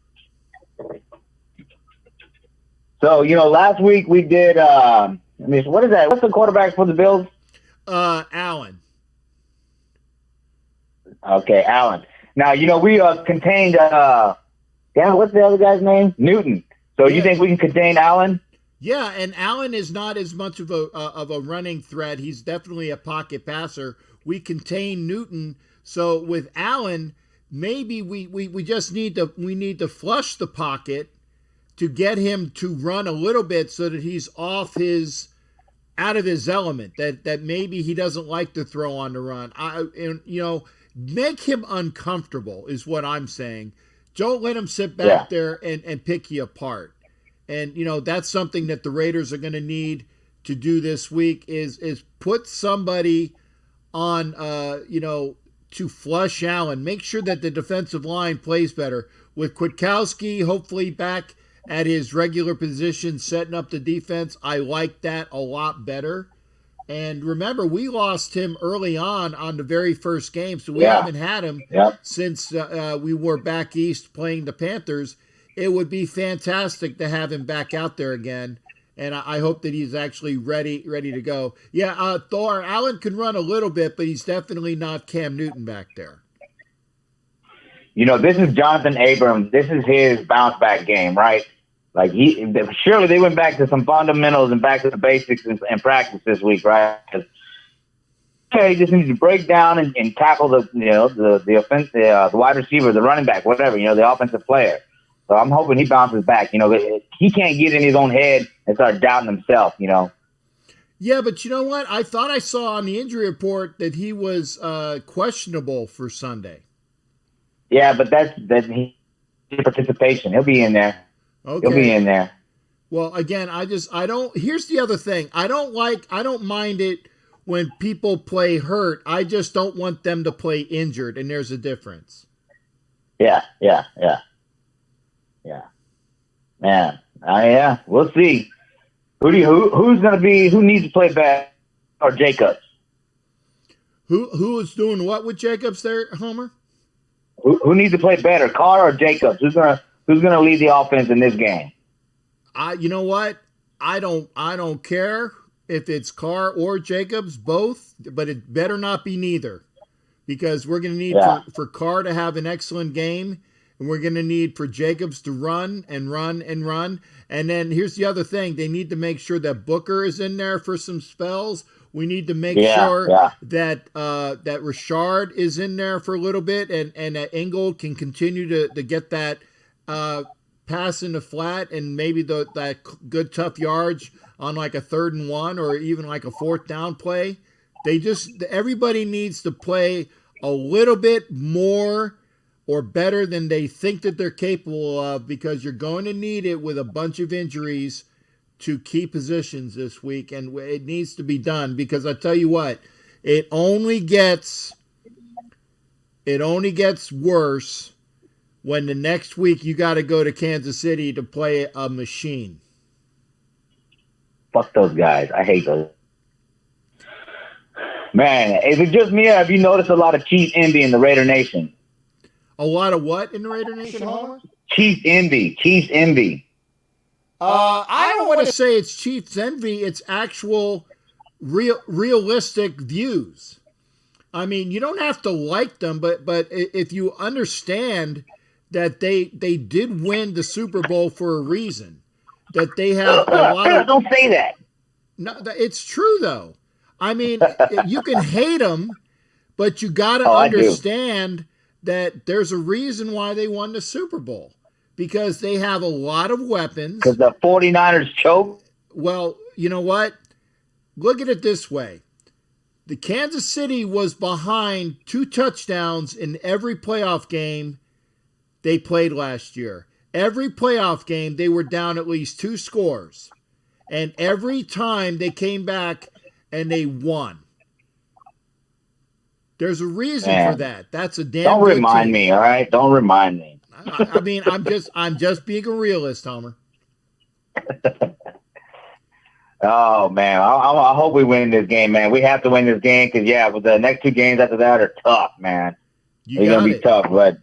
So, you know, last week we did, what is that? What's the quarterback for the Bills? Allen. Okay, Allen. Now, you know, we contained, what's the other guy's name? Newton. So you think we can contain Allen? Yeah, and Allen is not as much of a running threat. He's definitely a pocket passer. We contain Newton. So with Allen, maybe we just need to flush the pocket to get him to run a little bit so that he's out of his element. That maybe he doesn't like to throw on the run. Make him uncomfortable is what I'm saying. Don't let him sit back there and pick you apart. And, you know, that's something that the Raiders are going to need to do this week is put somebody on, to flush Allen. Make sure that the defensive line plays better. With Kwiatkowski hopefully back at his regular position, setting up the defense, I like that a lot better. And remember, we lost him early on the very first game, so we haven't had him since we were back east playing the Panthers. It would be fantastic to have him back out there again, and I hope that he's actually ready to go. Yeah, Thor, Allen can run a little bit, but he's definitely not Cam Newton back there. You know, this is Jonathan Abrams. This is his bounce back game, right? Like surely they went back to some fundamentals and back to the basics in practice this week, right? He just needs to break down and tackle the offense, the wide receiver, the running back, whatever, you know, the offensive player. So I'm hoping he bounces back. You know, he can't get in his own head and start doubting himself, you know. Yeah, but you know what? I thought I saw on the injury report that he was questionable for Sunday. Yeah, but that's participation. He'll be in there. Okay. He'll be in there. Well, again, here's the other thing. I don't mind it when people play hurt. I just don't want them to play injured, and there's a difference. Yeah. Man. We'll see. Who needs to play back or Jacobs? Who is doing what with Jacobs there, Homer? Who needs to play better, Carr or Jacobs? Who's gonna lead the offense in this game? You know what? I don't care if it's Carr or Jacobs, both, but it better not be neither, because we're going to need for Carr to have an excellent game, and we're going to need for Jacobs to run and run and run. And then here's the other thing: they need to make sure that Booker is in there for some spells. We need to make sure that that Richard is in there for a little bit, and that Ingold can continue to get that pass in the flat, and maybe that good tough yards on like a 3rd and 1 or even like a 4th down play. Everybody needs to play a little bit more or better than they think that they're capable of, because you're going to need it with a bunch of injuries to key positions this week, and it needs to be done, because I tell you what, it only gets worse when the next week you got to go to Kansas City to play a machine. Fuck those guys. I hate those. Man, is it just me, or have you noticed a lot of Chiefs envy in the Raider Nation? A lot of what in the Raider Nation, Homer? Chiefs envy. I don't want to say it's Chiefs envy. It's actual realistic views. I mean, you don't have to like them, but if you understand that they did win the Super Bowl for a reason, that they have a lot of... Don't say that. No, it's true, though. I mean, you can hate them, but you got to understand that there's a reason why they won the Super Bowl. Because they have a lot of weapons. Because the 49ers choked? Well, you know what? Look at it this way. The Kansas City was behind 2 touchdowns in every playoff game they played last year. Every playoff game, they were down at least 2 scores. And every time they came back and they won. There's a reason for that. That's a damn Don't good remind team. me, all right? Don't remind me. I mean, I'm just being a realist, Homer. Oh, man. I hope we win this game, man. We have to win this game because, the next 2 games after that are tough, man. They're going to be tough. But,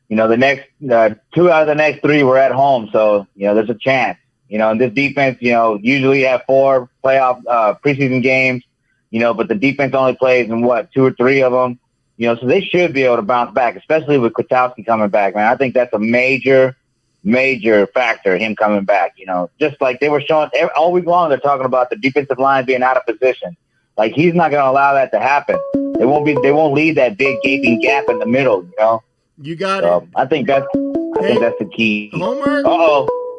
the next 2 out of the next 3 were at home. So, there's a chance. And this defense, usually have 4 playoff preseason games, but the defense only plays in 2 or 3 of them. So they should be able to bounce back, especially with Kwiatkowski coming back, man. I think that's a major, major factor, him coming back. Just like they were showing all week long, they're talking about the defensive line being out of position. Like, he's not going to allow that to happen. They won't leave that big gaping gap in the middle. You got it. I think that's the key. Homer.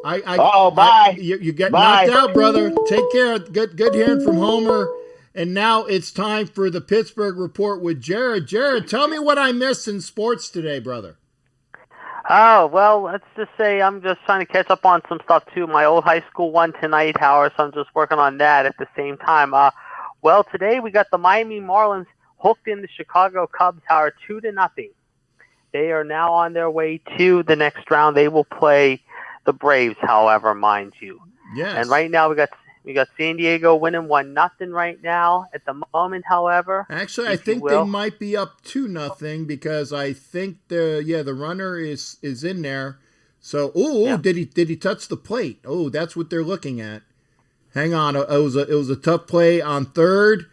Bye. You get knocked out, brother. Take care. Good hearing from Homer. And now it's time for the Pittsburgh Report with Jared. Jared, tell me what I missed in sports today, brother. Oh, well, let's just say I'm just trying to catch up on some stuff, too. My old high school won tonight, Howard, so I'm just working on that at the same time. Well, today we got the Miami Marlins hooked in the Chicago Cubs, Howard, 2-0. They are now on their way to the next round. They will play the Braves, however, mind you. Yes. And right now we got San Diego winning 1-0 right now. At the moment, however, actually, I think they might be up 2-0 because I think the runner is in there. So, did he touch the plate? Oh, that's what they're looking at. Hang on, it was a tough play on third.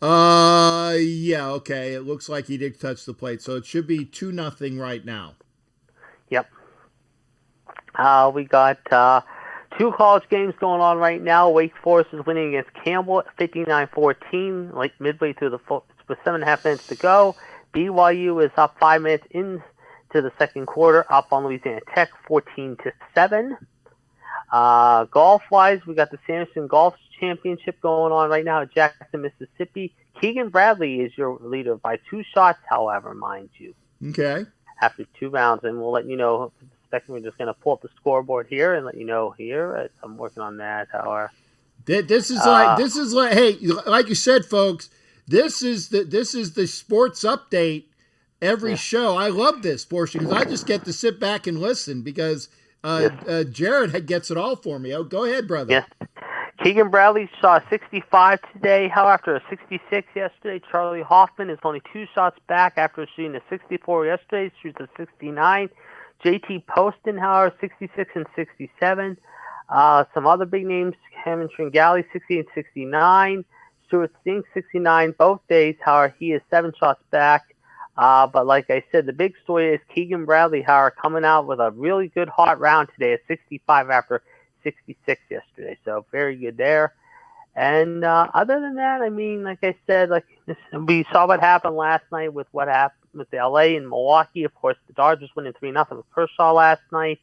Okay, it looks like he did touch the plate, so it should be 2-0 right now. Yep. We got 2 college games going on right now. Wake Forest is winning against Campbell at 59-14, like midway through with 7.5 minutes to go. BYU is up 5 minutes into the second quarter, up on Louisiana Tech 14-7. Golf-wise, we got the Sanderson Golf Championship going on right now at Jackson, Mississippi. Keegan Bradley is your leader by 2 shots, however, mind you. Okay. After 2 rounds, and we'll let you know. We're just going to pull up the scoreboard here and let you know here. I'm working on that. This is like, hey, like you said, folks, this is the sports update every show. I love this portion because I just get to sit back and listen because Jared gets it all for me. Oh, go ahead, brother. Yes. Keegan Bradley saw a 65 today, however, after a 66 yesterday. Charlie Hoffman is only 2 shots back after shooting a 64 yesterday, shoots a 69. JT Poston, however, 66 and 67. Some other big names, Kevin Tringali, 60 and 69. Stuart Stink, 69 both days, however, he is 7 shots back. But like I said, the big story is Keegan Bradley, however, coming out with a really good hot round today, a 65 after 66 yesterday. So very good there. And other than that, I mean, like I said, we saw what happened last night with what happened with the LA and Milwaukee. Of course, the Dodgers winning 3-0 with Kershaw last night.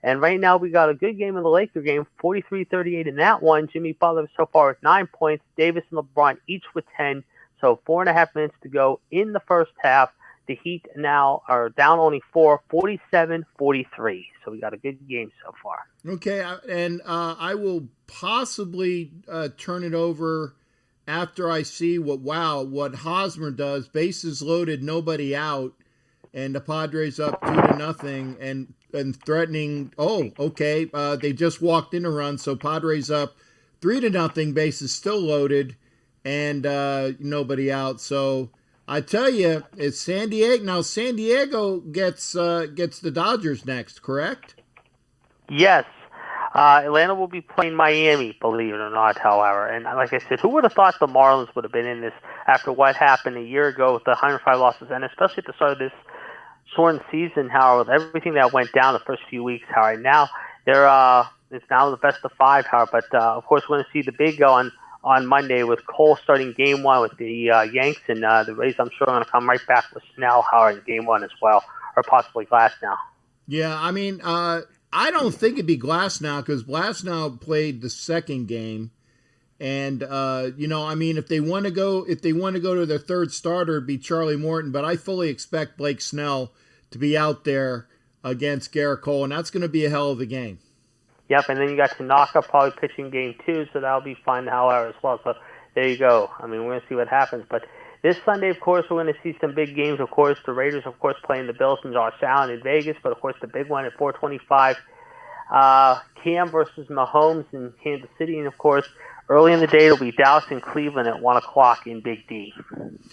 And right now we got a good game in the Laker game, 43-38 in that one. Jimmy Butler so far with 9 points. Davis and LeBron each with 10. So 4.5 minutes to go in the first half. The Heat now are down only 4, 47-43. So we got a good game so far. Okay, and I will possibly turn it over after I see what Hosmer does. Bases loaded, nobody out, and the Padres up 2-0, and threatening. Oh, okay, they just walked in a run, so Padres up 3-0. Bases still loaded, and nobody out. So I tell you, it's San Diego now. San Diego gets the Dodgers next, correct? Yes. Atlanta will be playing Miami, believe it or not, however. And like I said, who would have thought the Marlins would have been in this after what happened a year ago with the 105 losses, and especially at the start of this shortened season, however, with everything that went down the first few weeks, however. Now, it's now the best of 5, however. But, of course, we're going to see the big go on Monday with Cole starting Game 1 with the Yanks, and the Rays, I'm sure, are going to come right back with Snell, however, in Game 1 as well, or possibly Glasnow. Yeah, I mean, I don't think it'd be Glasnow because Glasnow played the second game, and I mean, if they want to go to their third starter, it'd be Charlie Morton. But I fully expect Blake Snell to be out there against Garrett Cole, and that's going to be a hell of a game. Yep, and then you got Tanaka probably pitching Game 2, so that'll be fun, however, as well. So there you go. I mean, we're going to see what happens, but this Sunday, of course, we're going to see some big games. Of course, the Raiders, of course, playing the Bills and Josh Allen in Vegas. But, of course, the big one at 4:25, Cam versus Mahomes in Kansas City. And, of course, early in the day, it'll be Dallas and Cleveland at 1 o'clock in Big D.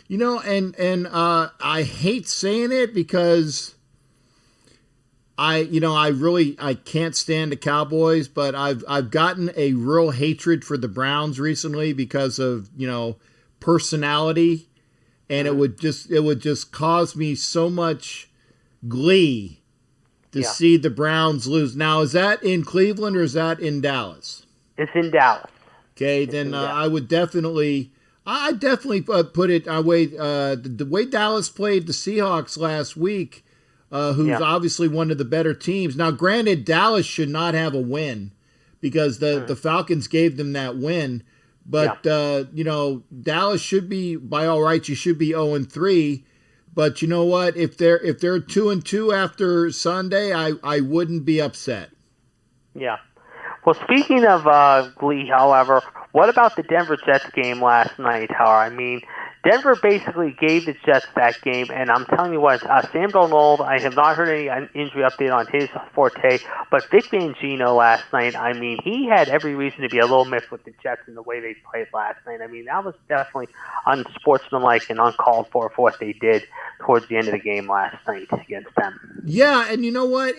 And I hate saying it because I can't stand the Cowboys, but I've gotten a real hatred for the Browns recently because of, personality. And it would just cause me so much glee to see the Browns lose. Now, is that in Cleveland or is that in Dallas? It's in Dallas. Okay, then I would definitely put it the way Dallas played the Seahawks last week, who's obviously one of the better teams. Now, granted, Dallas should not have a win because the Falcons gave them that win. But, Dallas should be, by all rights, you should be 0-3. But you know what? If they're 2-2 after Sunday, I wouldn't be upset. Yeah. Well, speaking of glee, however, what about the Denver Jets game last night, however? I mean, Denver basically gave the Jets that game, and I'm telling you what, Sam Darnold, I have not heard any injury update on his forte, but Vic Fangio last night, I mean, he had every reason to be a little miffed with the Jets in the way they played last night. I mean, that was definitely unsportsmanlike and uncalled for what they did towards the end of the game last night against them. Yeah, and you know what?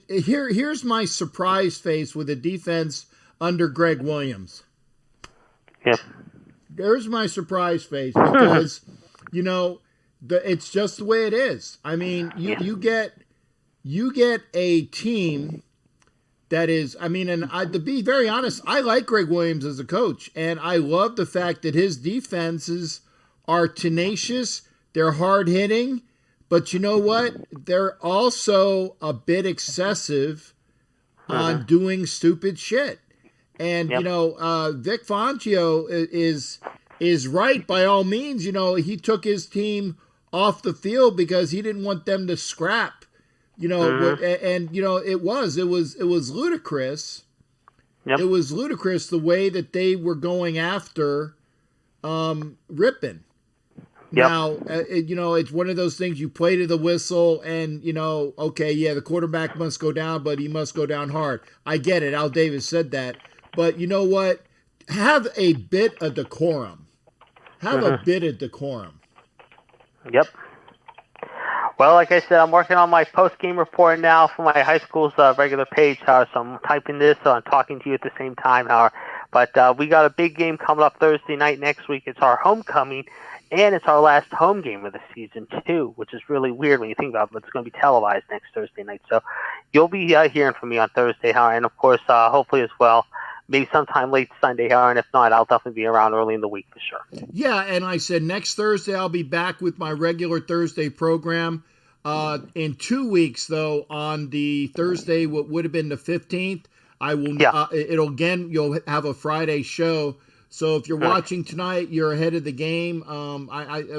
Here's my surprise face with the defense under Greg Williams. Yep. There's my surprise face because, it's just the way it is. I mean, you get a team that is, to be very honest, I like Greg Williams as a coach, and I love the fact that his defenses are tenacious, they're hard-hitting, but you know what? They're also a bit excessive on doing stupid shit. And, Vic Fangio is right by all means. He took his team off the field because he didn't want them to scrap, and, it was ludicrous. Yep. It was ludicrous the way that they were going after Rippon. Yep. Now, it's one of those things you play to the whistle and, the quarterback must go down, but he must go down hard. I get it. Al Davis said that. But you know what? have a bit of decorum. Have a bit of decorum. Yep. Well, like I said, I'm working on my post-game report now for my high school's regular page, Howard. So I'm typing this, so I'm talking to you at the same time, Howard. But we got a big game coming up Thursday night next week. It's our homecoming, and it's our last home game of the season, too, which is really weird when you think about it, but it's going to be televised next Thursday night. So you'll be hearing from me on Thursday, Howard, and, of course, hopefully as well, maybe sometime late Sunday, Howard, and if not, I'll definitely be around early in the week for sure. Yeah, and I said next Thursday I'll be back with my regular Thursday program. In 2 weeks, though, on the Thursday, what would have been the 15th, I will. Yeah. You'll have a Friday show. So if you're watching tonight, you're ahead of the game.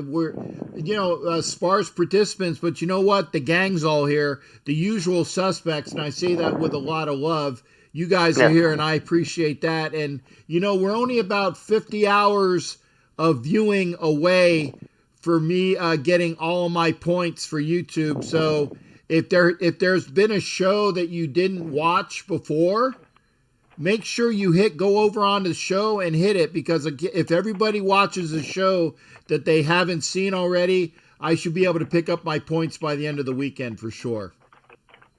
We're sparse participants, but you know what? The gang's all here, the usual suspects, and I say that with a lot of love. You guys are here, and I appreciate that. And we're only about 50 hours of viewing away for me getting all of my points for YouTube. So if there's been a show that you didn't watch before, make sure you go over on the show and hit it, because if everybody watches a show that they haven't seen already, I should be able to pick up my points by the end of the weekend for sure.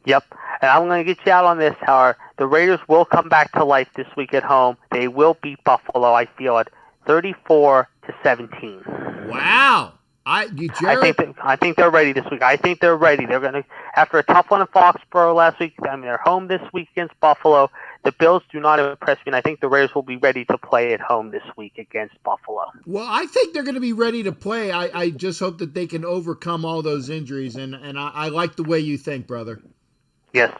Yep. And I'm going to get you out on this, Howard. The Raiders will come back to life this week at home. They will beat Buffalo, I feel it, 34-17. Wow. Jared? I think they're ready this week. I think they're ready. They're going to, after a tough one in Foxborough last week, they're home this week against Buffalo. The Bills do not impress me, and I think the Raiders will be ready to play at home this week against Buffalo. Well, I think they're going to be ready to play. I just hope that they can overcome all those injuries, and I like the way you think, brother. Yes.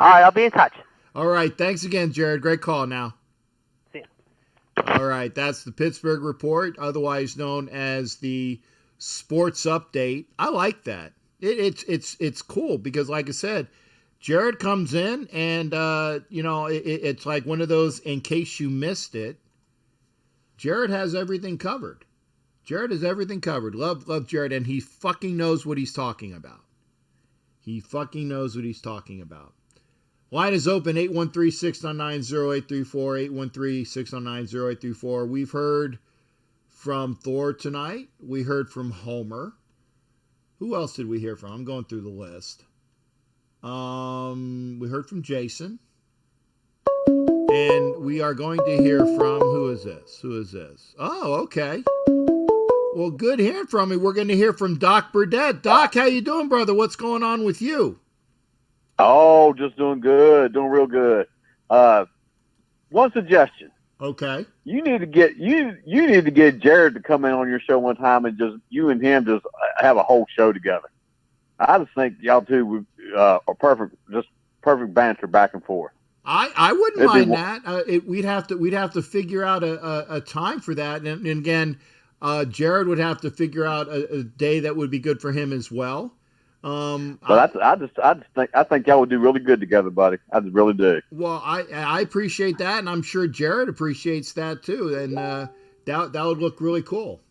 All right, I'll be in touch. All right, thanks again, Jared. Great call now. See ya. All right, that's the Pittsburgh Report, otherwise known as the Sports Update. I like that. It's cool because, like I said, Jared comes in and it's like one of those, in case you missed it, Jared has everything covered. Love Jared, and he fucking knows what he's talking about. Line is open, 813-699-0834, 813-699-0834. We've heard from Thor tonight. We heard from Homer. Who else did we hear from? I'm going through the list. We heard from Jason. And we are going to hear from, who is this? Oh, okay. Well, good hearing from you. We're going to hear from Doc Burdett. Doc, how you doing, brother? What's going on with you? Oh, just doing good. Doing real good. One suggestion. Okay. You need to get Jared to come in on your show one time and just you and him just have a whole show together. I just think y'all two are perfect, just perfect banter back and forth. I wouldn't mind that. We'd have to figure out a time for that, and again, Jared would have to figure out a day that would be good for him as well. But I think y'all would do really good together, buddy. I just really do. Well, I appreciate that, and I'm sure Jared appreciates that too, and that would look really cool.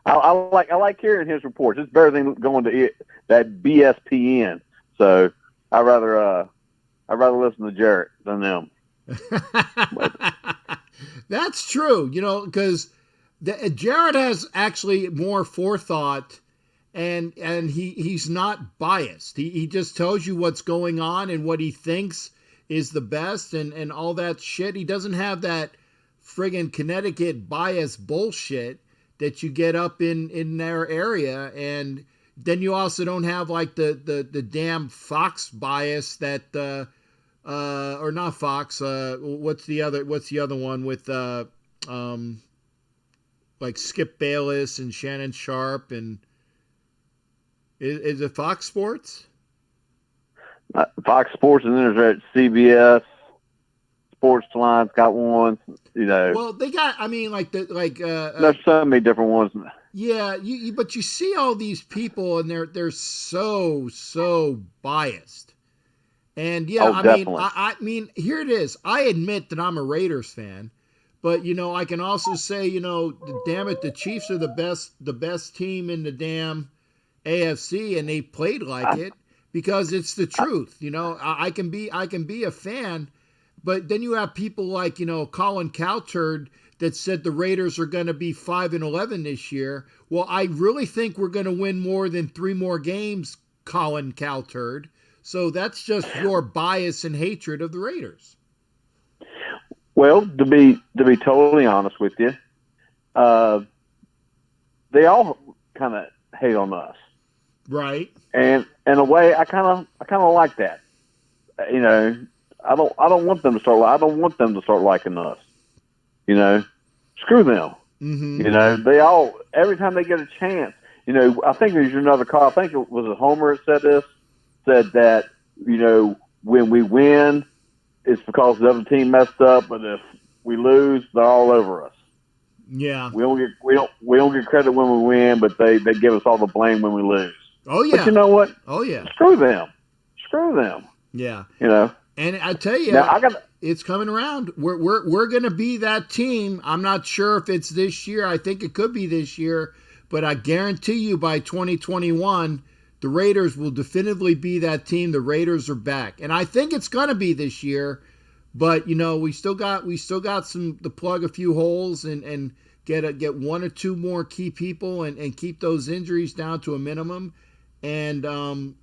I like hearing his reports. It's better than going to that BSPN. So I'd rather listen to Jared than them. That's true, because Jared has actually more forethought. And he's not biased. He just tells you what's going on and what he thinks is the best and all that shit. He doesn't have that friggin' Connecticut bias bullshit that you get up in their area. And then you also don't have like the damn Fox bias that or not Fox. What's the other one with like Skip Bayless and Shannon Sharp and. Is it Fox Sports? Fox Sports, and then there's CBS Sports Line's got one. Well, they got. I mean, there's so many different ones. Yeah, but you see all these people, and they're so biased. And yeah, I mean, here it is. I admit that I'm a Raiders fan, but I can also say, damn it, the Chiefs are the best team in the damn AFC, and they played like it because it's the truth. I can be a fan, But then you have people like, Colin Cowherd that said the Raiders are going to be 5-11 this year. Well, I really think we're going to win more than 3 more games, Colin Cowherd. So that's just your bias and hatred of the Raiders. Well, to be totally honest with you, they all kind of hate on us, right? And in a way, I kind of like that. I don't want them to start. I don't want them to start liking us. Screw them. Mm-hmm. They all every time they get a chance. I think there's another call. I think it was a Homer that said that when we win, it's because the other team messed up, but if we lose, they're all over us. Yeah, we don't get credit when we win, but they give us all the blame when we lose. Oh yeah, but you know what? Oh yeah, screw them. Yeah, and I tell you, now, it's coming around. We're going to be that team. I'm not sure if it's this year. I think it could be this year, but I guarantee you by 2021. The Raiders will definitively be that team. The Raiders are back, and I think it's going to be this year. But we still got some to plug a few holes and get 1 or 2 more key people and keep those injuries down to a minimum. And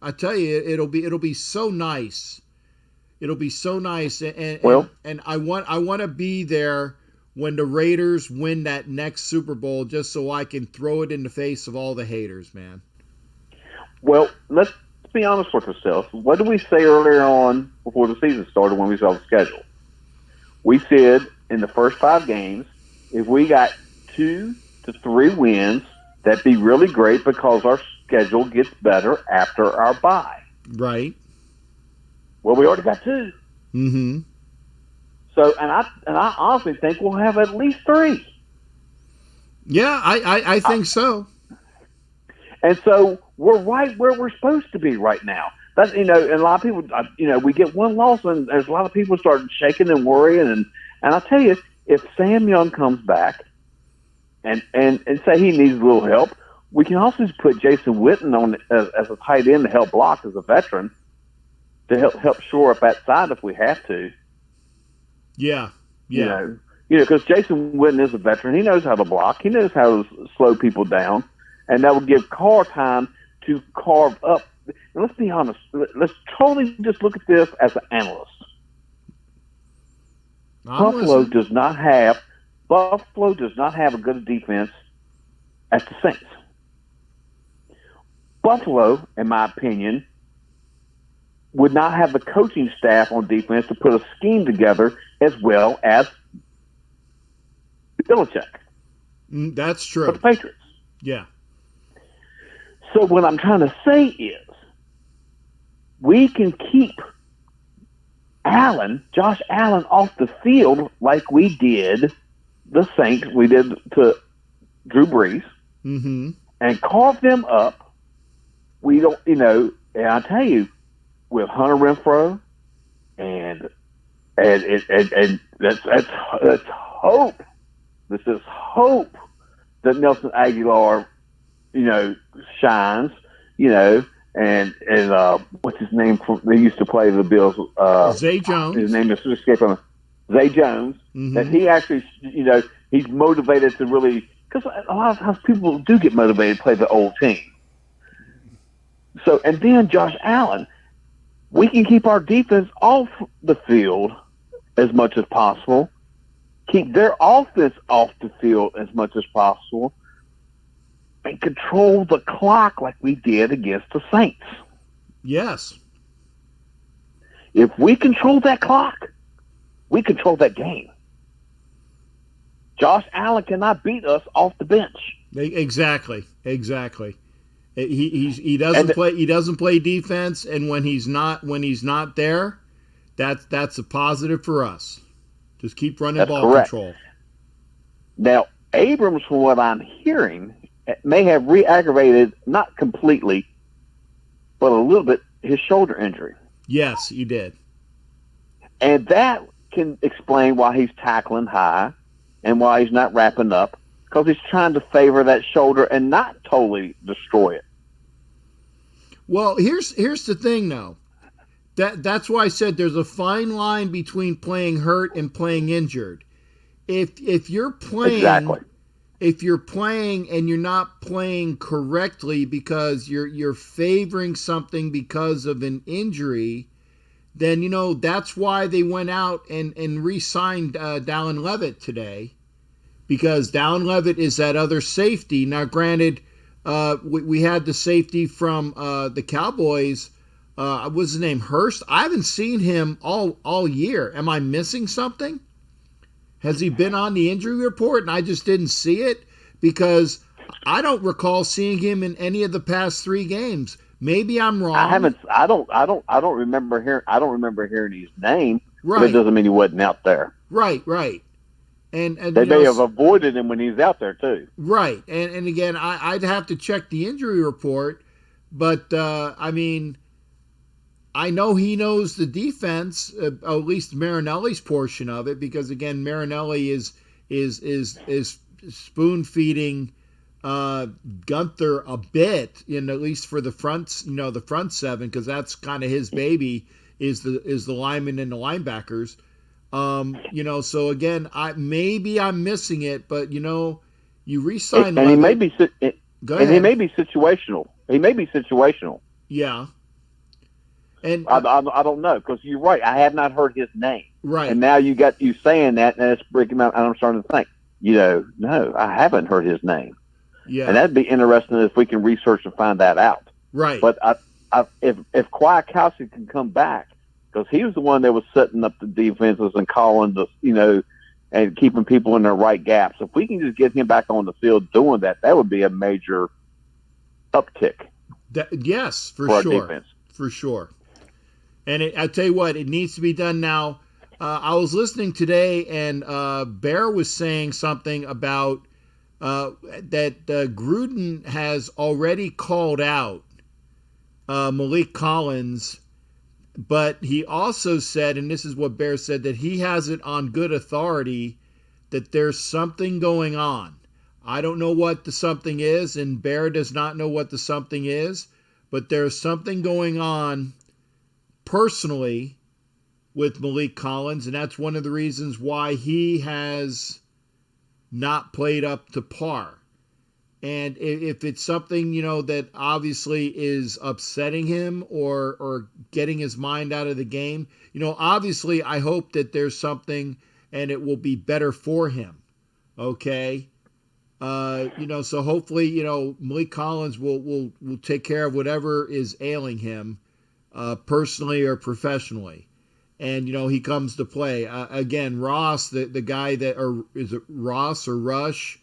I tell you, it'll be so nice. It'll be so nice. And I want to be there when the Raiders win that next Super Bowl, just so I can throw it in the face of all the haters, man. Well, let's be honest with ourselves. What did we say earlier on before the season started when we saw the schedule? We said in the first 5 games, if we got 2 to 3 wins, that'd be really great because our schedule gets better after our bye. Right. Well, we already got 2. Mm-hmm. So, and I honestly think we'll have at least 3. Yeah, I think so. And so we're right where we're supposed to be right now. That's and a lot of people, we get 1 loss, and there's a lot of people start shaking and worrying. And I tell you, if Sam Young comes back and say he needs a little help, we can also just put Jason Witten on as a tight end to help block as a veteran to help shore up that side if we have to. Yeah. Because Jason Witten is a veteran. He knows how to block. He knows how to slow people down. And that would give Carr time to carve up. And let's be honest. Let's totally just look at this as an analyst. Buffalo does not have a good defense as the Saints. Buffalo, in my opinion, would not have the coaching staff on defense to put a scheme together as well as Belichick. That's true. For the Patriots. Yeah. So what I'm trying to say is we can keep Josh Allen off the field like we did the Saints, we did to Drew Brees, and carve them up. We don't, and I tell you, with Hunter Renfrow and that's hope. This is hope that Nelson Aguilar, shines, and what's his name? They used to play the Bills. Zay Jones. His name is escaping me. Zay Jones. That he actually, he's motivated to really, because a lot of times people do get motivated to play the old team. So, and then Josh Allen, we can keep our defense off the field as much as possible, keep their offense off the field as much as possible, and control the clock like we did against the Saints. Yes. If we control that clock, we control that game. Josh Allen cannot beat us off the bench. Exactly. He doesn't play defense, and when he's not there, that's a positive for us. Just keep running ball control. Now, Abrams, from what I'm hearing, may have re-aggravated, not completely, but a little bit, his shoulder injury. Yes, he did. And that can explain why he's tackling high and why he's not wrapping up, because he's trying to favor that shoulder and not totally destroy it. Well, here's the thing, though. That's why I said there's a fine line between playing hurt and playing injured. If you're playing Exactly. if you're playing and you're not playing correctly because you're favoring something because of an injury, then that's why they went out and re-signed Dallin Levitt today, because Dallin Levitt is that other safety. Now, granted, we had the safety from the Cowboys. What's his name? Hurst. I haven't seen him all year. Am I missing something? Has he been on the injury report and I just didn't see it? Because I don't recall seeing him in any of the past 3 games. Maybe I'm wrong. I don't remember hearing his name. Right. But it doesn't mean he wasn't out there. Right. And they may have avoided him when he's out there too. Right. And again, I'd have to check the injury report, but I mean, I know he knows the defense, at least Marinelli's portion of it, because again, Marinelli is spoon feeding Gunther a bit, at least for the fronts, the front 7, because that's kind of his baby is the linemen and the linebackers. So again, maybe I'm missing it, but you re-sign and he may be he may be situational. Yeah. And I don't know, because you're right. I have not heard his name. Right. And now you got you saying that, and it's breaking out. And I'm starting to think, no, I haven't heard his name. Yeah. And that'd be interesting if we can research and find that out. Right. But if Kwiatkowski can come back, because he was the one that was setting up the defenses and calling and keeping people in their right gaps. If we can just get him back on the field doing that, that would be a major uptick. Yes, for our sure. Defense. For sure. And I tell you what, it needs to be done now. I was listening today, and Bear was saying something about that Gruden has already called out Malik Collins, but he also said, and this is what Bear said, that he has it on good authority that there's something going on. I don't know what the something is, and Bear does not know what the something is, but there's something going on personally with Malik Collins, and that's one of the reasons why he has not played up to par. And if it's something, that obviously is upsetting him or getting his mind out of the game, obviously I hope that there's something and it will be better for him. Okay. So hopefully, Malik Collins will take care of whatever is ailing him, personally or professionally. And, he comes to play. Again, Ross, the guy that, or is it Ross or Rush?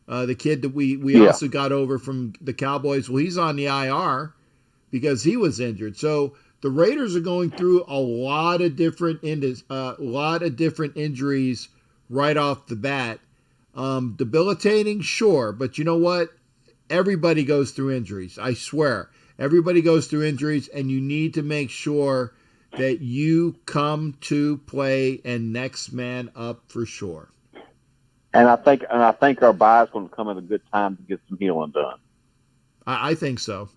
The kid that we also got over from the Cowboys. Well, he's on the IR because he was injured. So the Raiders are going through a lot of different injuries right off the bat. Debilitating, sure, but you know what? Everybody goes through injuries. I swear, everybody goes through injuries, and you need to make sure that you come to play and next man up for sure. And I think our bye is going to come at a good time to get some healing done. I think so.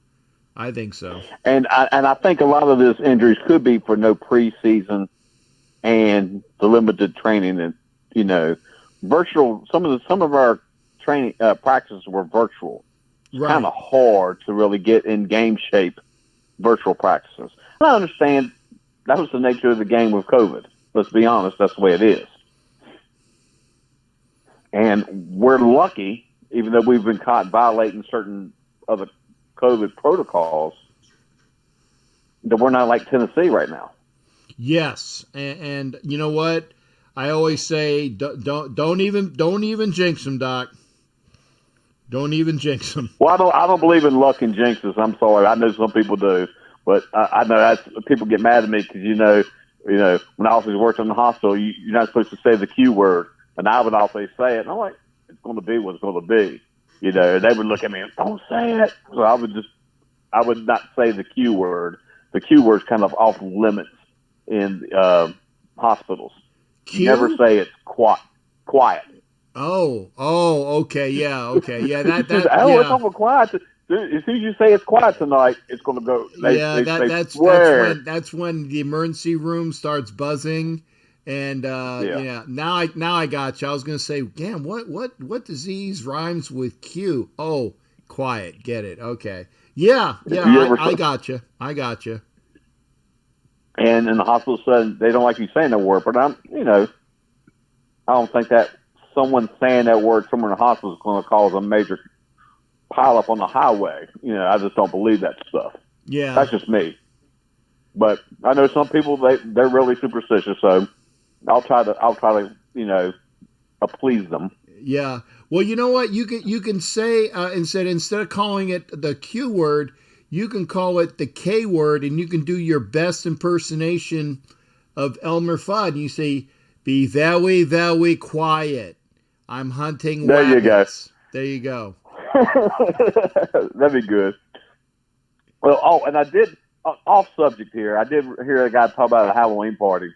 And I think a lot of this injuries could be for no preseason and the limited training, and virtual. Some of our training practices were virtual. It's Right. kind of hard to really get in game shape virtual practices. I understand that was the nature of the game with COVID. Let's be honest, that's the way it is. And we're lucky, even though we've been caught violating certain other COVID protocols, that we're not like Tennessee right now. Yes, and you know what? I always say, don't even jinx them, Doc. Don't even jinx them. Well, I don't believe in luck and jinxes. I'm sorry. I know some people do, but I know that's people get mad at me because when I always worked in the hospital, you're not supposed to say the Q word, and I would always say it. And I'm like, it's going to be what it's going to be. And they would look at me and don't say it. So I would not say the Q word. The Q word's kind of off limits in hospitals. Q? Never say it's quiet. Okay, yeah. It's Yeah. awful quiet. As soon as you say it's quiet tonight, it's going to go. Yeah, They swear. that's when the emergency room starts buzzing, and yeah. Now I got you. I was gonna say, damn, what disease rhymes with Q? Oh, quiet. Get it? Okay. Yeah. I got you. I got you. And in the hospital said they don't like you saying that word, but I don't think that someone saying that word somewhere in the hospital is going to cause a major pile up on the highway. I just don't believe that stuff. Yeah, That's just me. But I know some people they're really superstitious, so I'll try to please them. yeah. Well, you know what? You can say instead of calling it the Q word, you can call it the K word, and you can do your best impersonation of Elmer Fudd. And you say, "Be very, very quiet. I'm hunting There you go. rabbits." There you go. That'd be good. Well, and I did off subject here. I did hear a guy talk about a Halloween party.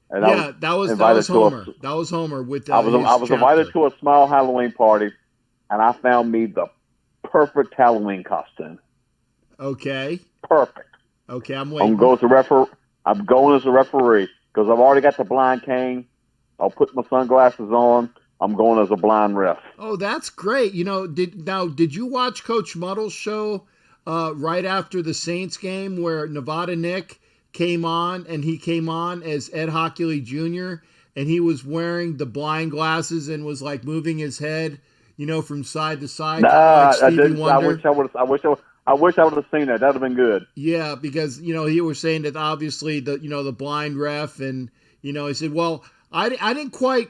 And that was Homer. That was Homer with. I was invited to a small Halloween party, and I found me the perfect Halloween costume. Okay. Perfect. Okay, I'm waiting. I'm going as a referee because I've already got the blind cane. I'll put my sunglasses on. I'm going as a blind ref. Oh, that's great. Did you watch Coach Muddle's show right after the Saints game where Nevada Nick came on, and he came on as Ed Hockley Jr., and he was wearing the blind glasses and was like moving his head, from side to side, like Stevie I didn't. Wonder. I wish I would have seen that. That'd have been good. Yeah, because he was saying that obviously the blind ref, and he said, well, I didn't quite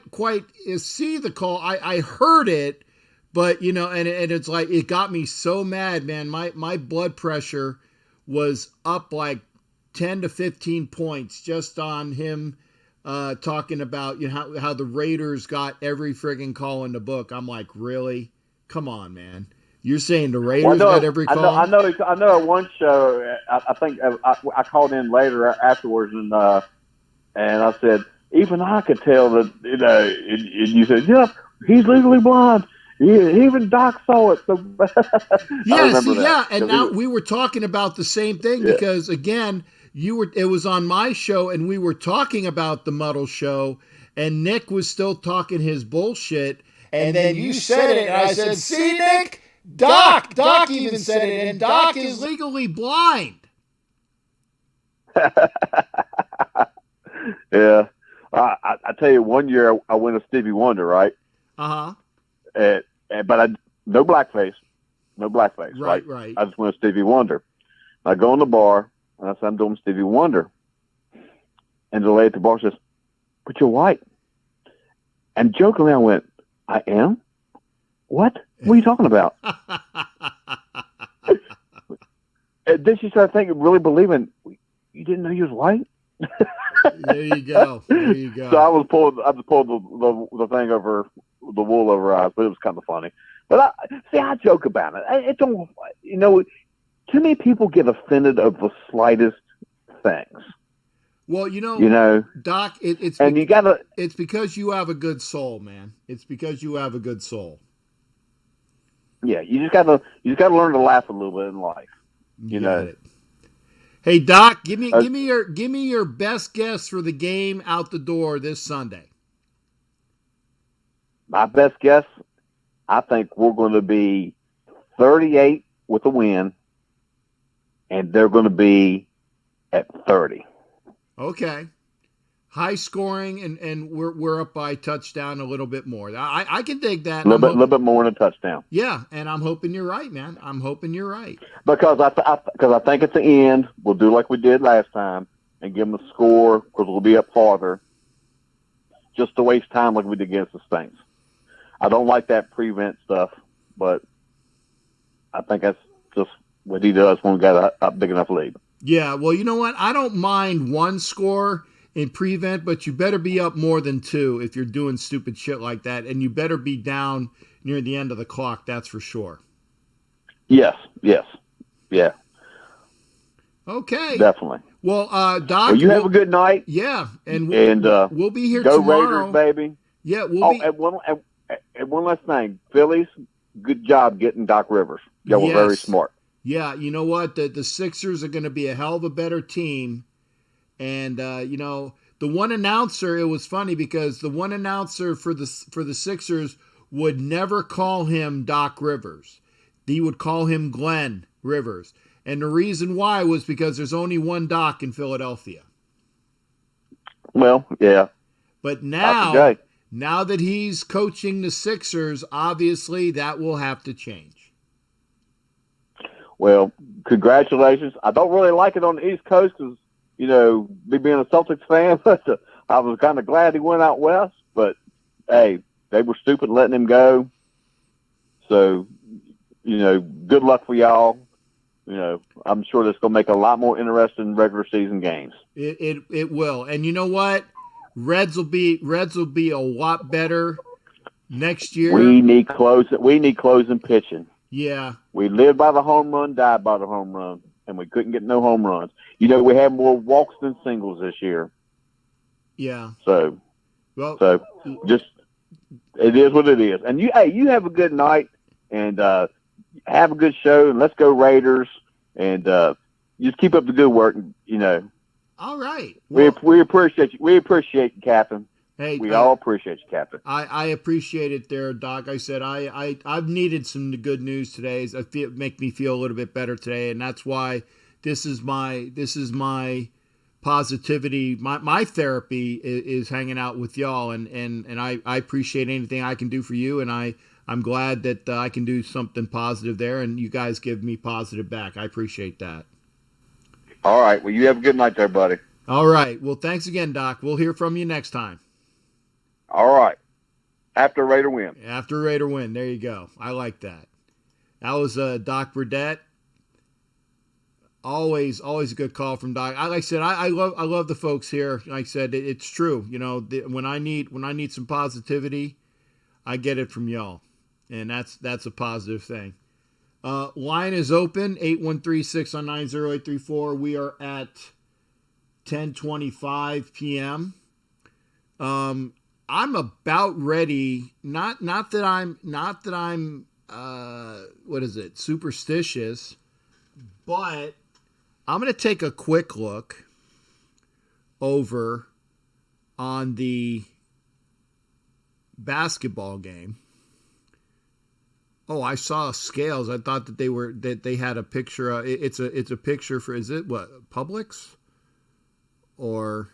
see the call. I heard it, but and it's like it got me so mad, man. My blood pressure was up like 10 to 15 points just on him talking about how the Raiders got every friggin' call in the book. I'm like, really? Come on, man. You're saying the Raiders got every call? I know. At one show, I think I called in later afterwards, and I said, even I could tell that. And you said, yeah, he's legally blind. Even Doc saw it. So and now we were talking about the same thing because again, it was on my show, and we were talking about the Muddle show, and Nick was still talking his bullshit, and then you said it, and I said, see, Nick? Doc even said it, and Doc is legally blind. Yeah. I tell you, one year I went to Stevie Wonder, right? Uh-huh. But no blackface. Right. I just went to Stevie Wonder. I go in the bar, and I said, I'm doing Stevie Wonder. And the lady at the bar says, but you're white. And jokingly I went, I am? What? What are you talking about? And then she started thinking, really believing, you didn't know you was white? There you go. So I just pulled the thing over the wool over her eyes, but it was kind of funny. But I joke about it. It don't, too many people get offended of the slightest things. Well, Doc, it's because you have a good soul, man. It's because you have a good soul. Yeah, you just gotta learn to laugh a little bit in life. You know it. Hey Doc, give me your best guess for the game out the door this Sunday. My best guess, I think we're going to be 38 with a win, and they're going to be at 30. Okay. High scoring, and we're up by touchdown a little bit more. I can dig that. A little bit more than a touchdown. Yeah, and I'm hoping you're right, man. I'm hoping you're right. Because I think at the end we'll do like we did last time and give them a score because we'll be up farther. Just to waste time like we did against the Saints. I don't like that prevent stuff, but I think that's just what he does when we got a big enough lead. Yeah, well, you know what? I don't mind one score in prevent, but you better be up more than two if you're doing stupid shit like that, and you better be down near the end of the clock, that's for sure. Yes, yeah. Okay. Definitely. Well, Doc, you have a good night. Yeah, and we'll be here go tomorrow. Raiders, baby. Yeah, we'll be. and one last thing, Phillies, good job getting Doc Rivers. Y'all were very Yes. smart. Yeah, you know what? The Sixers are going to be a hell of a better team. And you know, the one announcer, it was funny because the one announcer for the Sixers would never call him Doc Rivers. He would call him Glenn Rivers. And the reason why was because there's only one Doc in Philadelphia. Well, yeah. But Dr. J. now that he's coaching the Sixers, obviously that will have to change. Well, congratulations. I don't really like it on the East Coast because, you know, me being a Celtics fan, but I was kind of glad he went out west. But, hey, they were stupid letting him go. So, you know, good luck for y'all. You know, I'm sure that's going to make a lot more interesting regular season games. It will. And you know what? Reds will be a lot better next year. We need closing pitching. Yeah. We lived by the home run, died by the home run, and we couldn't get no home runs. You know, we had more walks than singles this year. Yeah. So just it is what it is. And you have a good night and have a good show, and let's go Raiders, and just keep up the good work. You know. All right. Well, we appreciate you. We appreciate you, Captain. Hey, we all appreciate you, Captain. I appreciate it there, Doc. I said I've needed some good news today. Make me feel a little bit better today, and that's why this is my positivity. My therapy is hanging out with y'all, and I appreciate anything I can do for you, and I'm glad that I can do something positive there, and you guys give me positive back. I appreciate that. All right. Well, you have a good night there, buddy. All right. Well, thanks again, Doc. We'll hear from you next time. All right. After Raider win. After Raider win. There you go. I like that. That was Doc Burdett. Always a good call from Doc. Like I said, I love the folks here. Like I said, it's true. You know, when I need some positivity, I get it from y'all, and that's a positive thing. Line is open, 813-609-0834. We are at 10:25 p.m. I'm about ready. Not that I'm superstitious, but I'm going to take a quick look over on the basketball game. Oh, I saw scales. I thought that they had a picture. It's a picture for, is it what, Publix? Or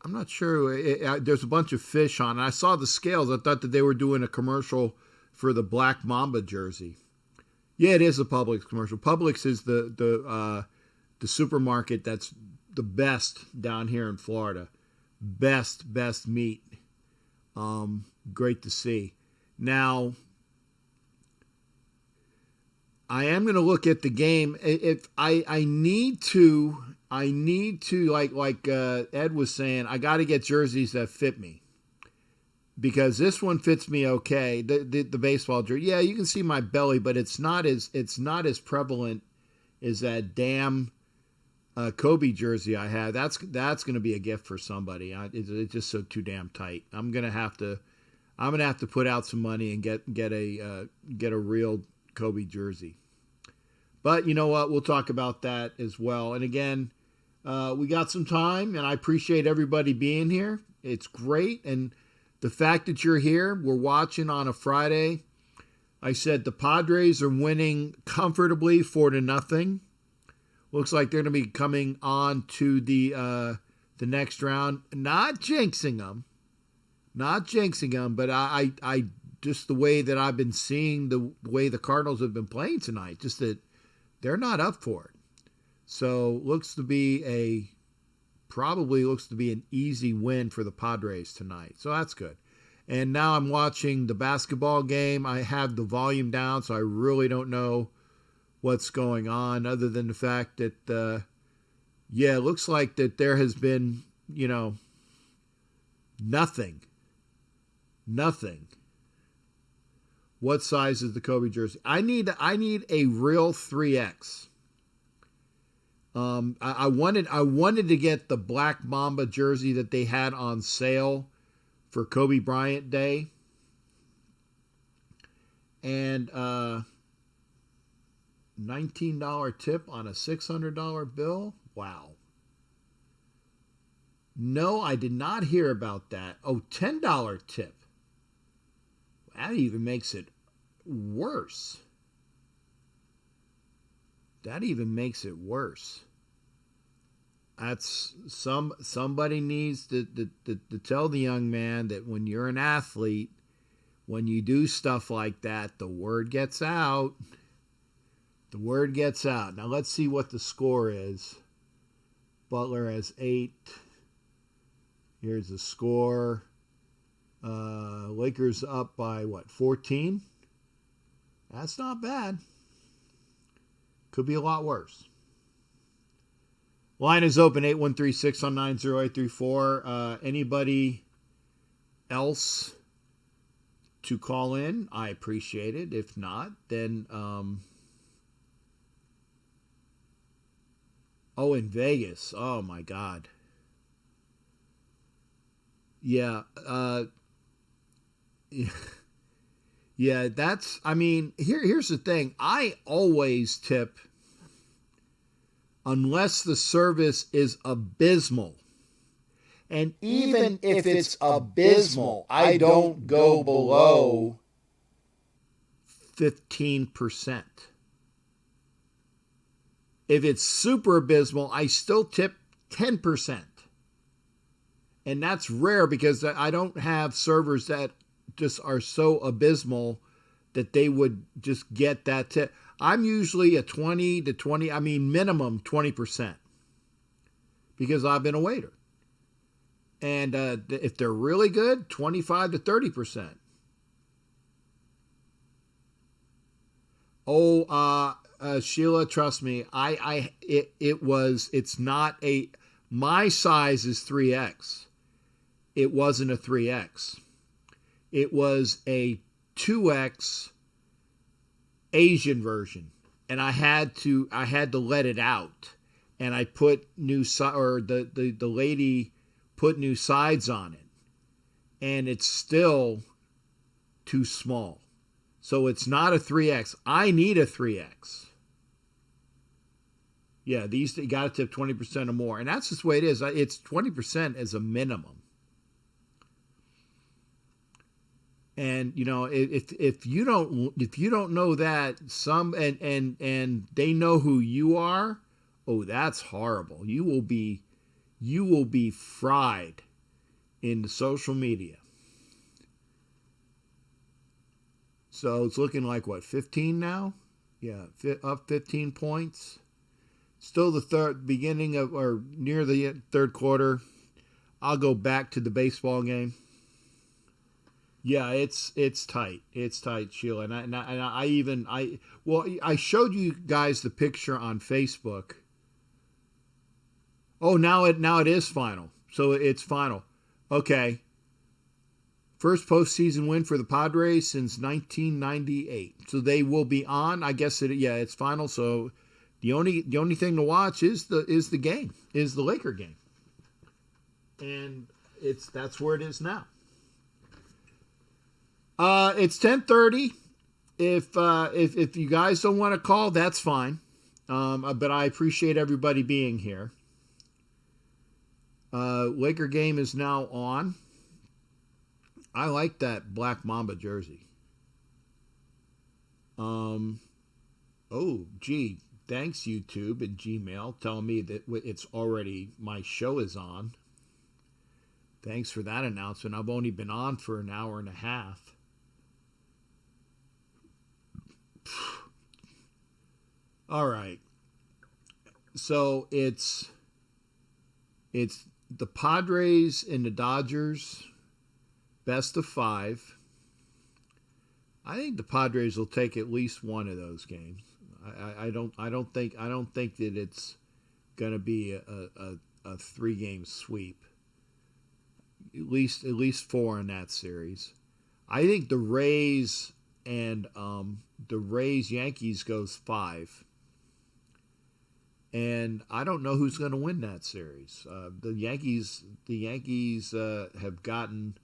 I'm not sure. There's a bunch of fish on it. I saw the scales. I thought that they were doing a commercial for the Black Mamba jersey. Yeah, it is a Publix commercial. Publix is the supermarket that's the best down here in Florida. Best meat. Great to see. Now, I am going to look at the game. If I need to like Ed was saying, I got to get jerseys that fit me, because this one fits me okay. The baseball jersey, yeah, you can see my belly, but it's not as prevalent as that damn Kobe jersey I have. That's going to be a gift for somebody. It's just so too damn tight. I'm gonna have to put out some money and get a real Kobe jersey. But you know what? We'll talk about that as well. And again, we got some time, and I appreciate everybody being here. It's great, and the fact that you're here, we're watching on a Friday. I said the Padres are winning comfortably 4-0. Looks like they're going to be coming on to the next round. Not jinxing them, but I just the way that I've been seeing the way the Cardinals have been playing tonight, just that they're not up for it. So looks to be an easy win for the Padres tonight. So that's good. And now I'm watching the basketball game. I have the volume down, so I really don't know what's going on, other than the fact that, it looks like that there has been, nothing. What size is the Kobe jersey? I need a real 3X. I wanted to get the Black Mamba jersey that they had on sale for Kobe Bryant Day. And $19 tip on a $600 bill. Wow. No, I did not hear about that. Oh, $10 tip. That even makes it worse. That even makes it worse. That's somebody needs to tell the young man that when you're an athlete, when you do stuff like that, the word gets out. The word gets out. Now let's see what the score is. Butler has 8. Here's the score. Lakers up by what, 14? That's not bad. Could be a lot worse. Line is open, 813-619-0834. Anybody else to call in? I appreciate it. If not, then in Vegas. Oh my God. Yeah. Yeah, that's, I mean, here's the thing. I always tip unless the service is abysmal. And even if it's abysmal, I don't go below 15%. If it's super abysmal, I still tip 10%. And that's rare because I don't have servers that just are so abysmal that they would just get that tip. I'm usually a 20 to 20, I mean minimum 20%, because I've been a waiter. And if they're really good, 25 to 30%. Sheila, trust me, it's not a, my size is 3X. It wasn't a 3X. It was a 2X Asian version, and I had to let it out, and I put the lady put new sides on it, and it's still too small. So it's not a 3X. I need a 3X. Yeah, these, you got to tip 20% or more, and that's just the way it is. It's 20% as a minimum. And you know, if you don't know that, and they know who you are, oh, that's horrible. You will be fried in the social media. So it's looking like what, 15 now? Yeah, up 15 points. Still the beginning of, or near the third quarter. I'll go back to the baseball game. Yeah, it's tight. It's tight, Sheila. And I showed you guys the picture on Facebook. Oh, now it is final. So it's final. Okay. First postseason win for the Padres since 1998. So they will be on. I guess it's final. So the only thing to watch is the game, is the Laker game. And that's where it is now. It's 10:30. If you guys don't want to call, that's fine. But I appreciate everybody being here. Laker game is now on. I like that Black Mamba jersey. Oh, gee, thanks YouTube and Gmail telling me that it's already, my show is on. Thanks for that announcement. I've only been on for an hour and a half. All right. So it's the Padres and the Dodgers, best of 5. I think the Padres will take at least one of those games. I don't think that it's going to be a 3-game sweep. At least 4 in that series. I think the Rays and the Rays-Yankees goes 5. And I don't know who's going to win that series. The Yankees have gotten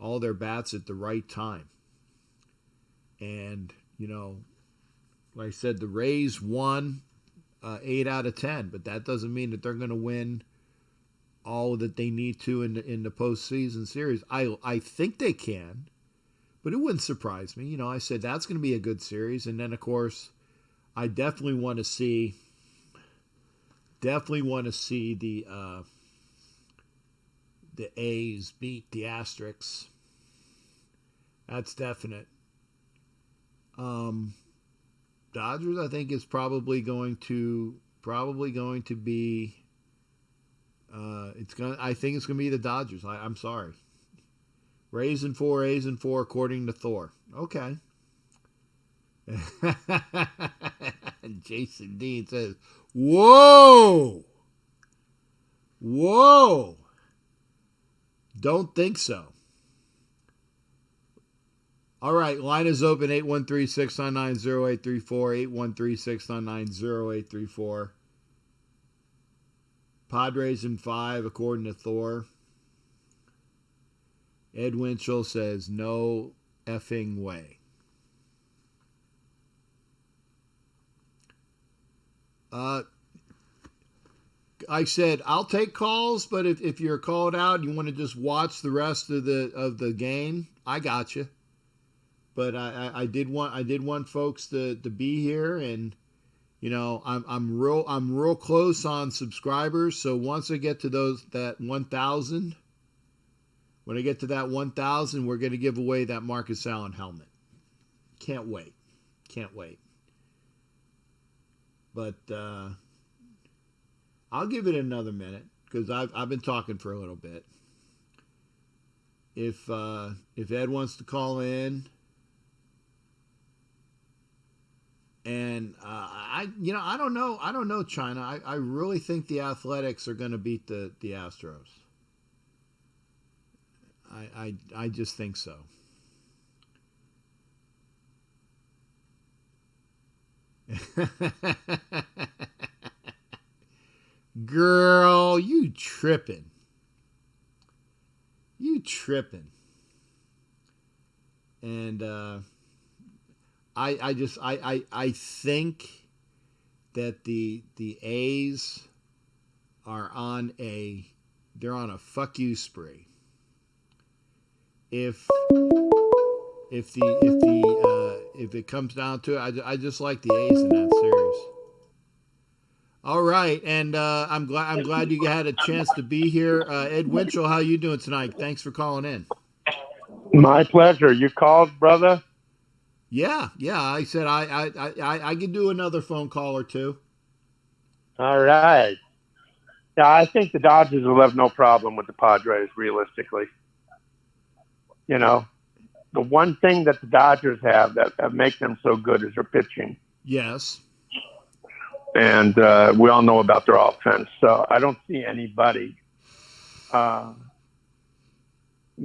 all their bats at the right time. And, like I said, the Rays won 8 out of 10, but that doesn't mean that they're going to win all that they need to in the postseason series. I think they can, but it wouldn't surprise me. I said that's going to be a good series, and then of course, I definitely want to see the A's beat the Asterix. That's definite. Dodgers, I think, is probably going to be. I think it's gonna be the Dodgers. I'm sorry. Rays in 4, A's in 4, according to Thor. Okay. Jason Dean says, "Whoa, whoa, don't think so." All right, line is open, 813-699-0834, 813-699-0834. Padres in 5, according to Thor. Ed Winchell says, no effing way. I said, I'll take calls, but if you're called out and you want to just watch the rest of the game, I got you. But I did want folks to be here, and I'm real close on subscribers. So once I get to that 1,000, when I get to that 1,000, we're going to give away that Marcus Allen helmet. Can't wait. But I'll give it another minute because I've been talking for a little bit. If Ed wants to call in. And I don't know, China. I really think the Athletics are going to beat the Astros. I just think so. Girl, you tripping. And I think that the A's are on a fuck you spree. If it comes down to it, I just like the A's in that series. All right, and I'm glad you had a chance to be here. Ed Winchell, how you doing tonight? Thanks for calling in. My pleasure. You called, brother? Yeah. I said I could do another phone call or two. All right. Yeah, I think the Dodgers will have no problem with the Padres, realistically. The one thing that the Dodgers have that make them so good is their pitching. Yes. And we all know about their offense. So I don't see anybody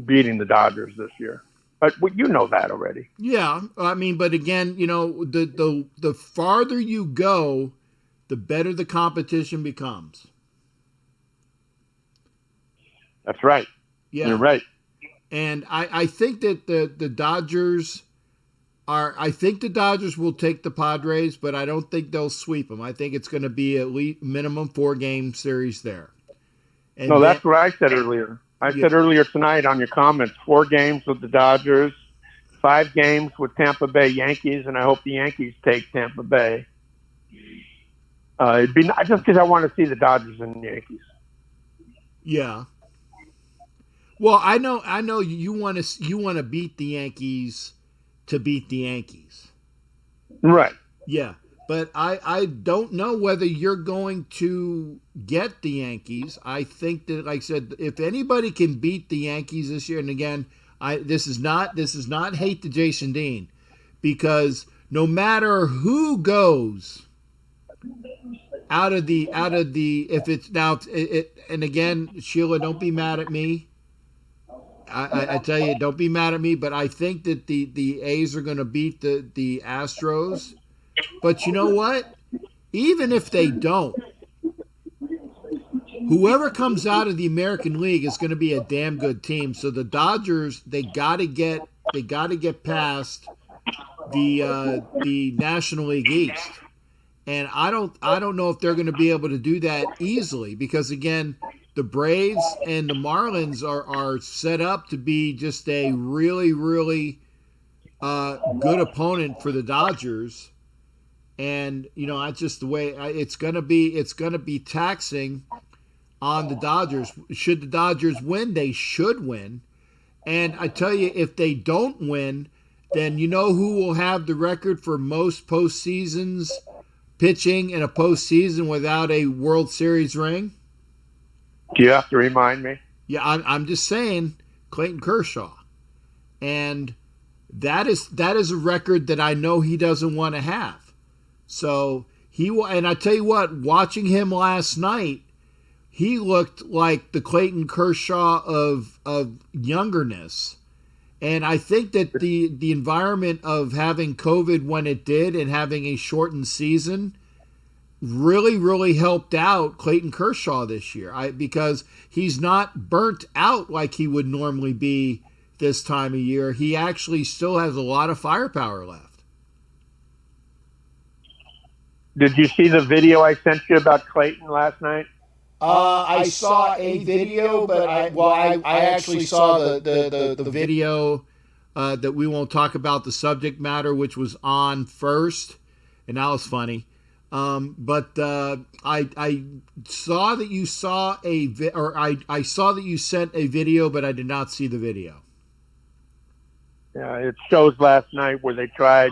beating the Dodgers this year. But you know that already. Yeah, I mean, but again, the farther you go, the better the competition becomes. That's right. Yeah, you're right. And I think that the Dodgers I think the Dodgers will take the Padres, but I don't think they'll sweep them. I think it's going to be at least minimum 4-game series there. And that's what I said earlier. I said earlier tonight on your comments, 4 games with the Dodgers, 5 games with Tampa Bay Yankees, and I hope the Yankees take Tampa Bay. It'd be not just because I want to see the Dodgers and the Yankees. Yeah. Well, I know you want to beat the Yankees to beat the Yankees. Right. Yeah. But I don't know whether you're going to get the Yankees. I think that, like I said, if anybody can beat the Yankees this year, and again, this is not hate to Jason Dean, because no matter who goes out of the if it's now and again, Sheila, don't be mad at me. I tell you, don't be mad at me, but I think that the A's are going to beat the Astros. But you know what? Even if they don't, whoever comes out of the American League is going to be a damn good team. So the Dodgers, they got to get past the National League East, and I don't know if they're going to be able to do that easily because again, the Braves and the Marlins are set up to be just a really good opponent for the Dodgers. And that's just the way it's gonna be. It's gonna be taxing on the Dodgers. Should the Dodgers win, they should win. And I tell you, if they don't win, then you know who will have the record for most postseasons pitching in a postseason without a World Series ring? Do you have to remind me? Yeah, I'm just saying, Clayton Kershaw, and that is a record that I know he doesn't want to have. So he will, and I tell you what, watching him last night, he looked like the Clayton Kershaw of youngerness. And I think that the environment of having COVID when it did and having a shortened season really helped out Clayton Kershaw this year. Because he's not burnt out like he would normally be this time of year. He actually still has a lot of firepower left. Did you see the video I sent you about Clayton last night? I saw a video, but I actually saw the video that we won't talk about the subject matter, which was on first, and that was funny. But I saw that you saw I saw that you sent a video, but I did not see the video. Yeah, it shows last night where they tried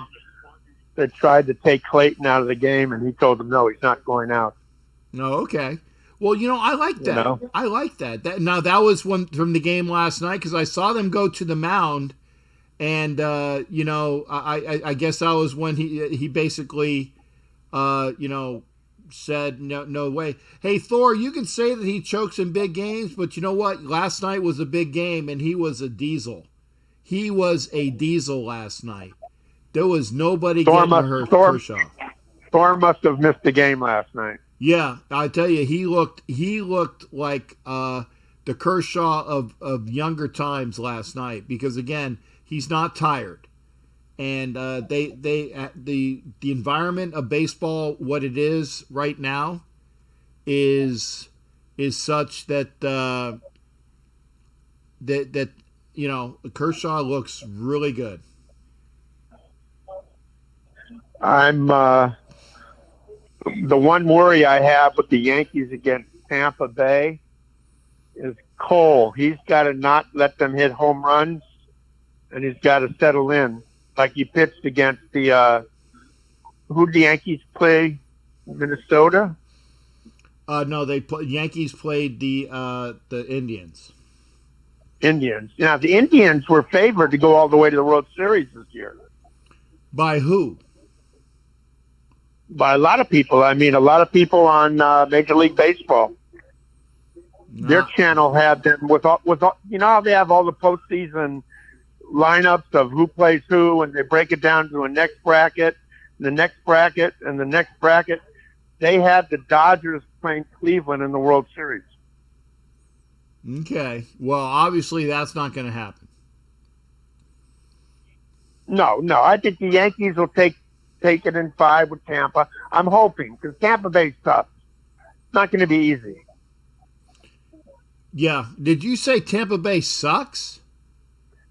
to take Clayton out of the game, and he told them no, he's not going out. No, okay. Well, I like that. I like that. That was one from the game last night because I saw them go to the mound, and I guess that was when he basically, said no way. Hey Thor, you can say that he chokes in big games, but you know what? Last night was a big game, and he was a diesel. He was a diesel last night. There was nobody getting hurt. Kershaw. Thor must have missed the game last night. Yeah, I tell you, he looked like the Kershaw of younger times last night because again, he's not tired, and the environment of baseball, what it is right now, is such that Kershaw looks really good. I'm the one worry I have with the Yankees against Tampa Bay is Cole. He's got to not let them hit home runs, and he's got to settle in like he pitched against the who did the Yankees play? Minnesota? No, Yankees played the Indians. Indians. Now the Indians were favored to go all the way to the World Series this year. By who? By a lot of people. I mean, a lot of people on Major League Baseball. Their channel had them with all, how they have all the postseason lineups of who plays who, and they break it down to a next bracket, the next bracket, and the next bracket. They had the Dodgers playing Cleveland in the World Series. Okay. Well, obviously that's not going to happen. No. I think the Yankees will take it in 5 with Tampa. I'm hoping, because Tampa Bay's tough. It's not going to be easy. Yeah. Did you say Tampa Bay sucks?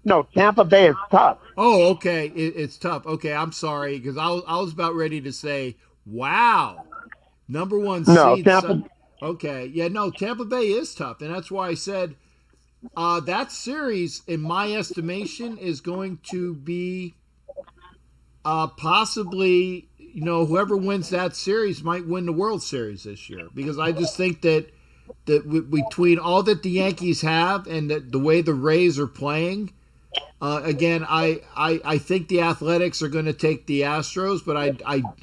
No, Tampa Bay is tough. Oh, okay. It's tough. Okay, I'm sorry, because I was about ready to say, wow, number one seed. No, Tampa. Okay. Yeah, no, Tampa Bay is tough, and that's why I said that series, in my estimation, is going to be possibly, whoever wins that series might win the World Series this year, because I just think that between all that the Yankees have and the way the Rays are playing, again, I think the Athletics are going to take the Astros, but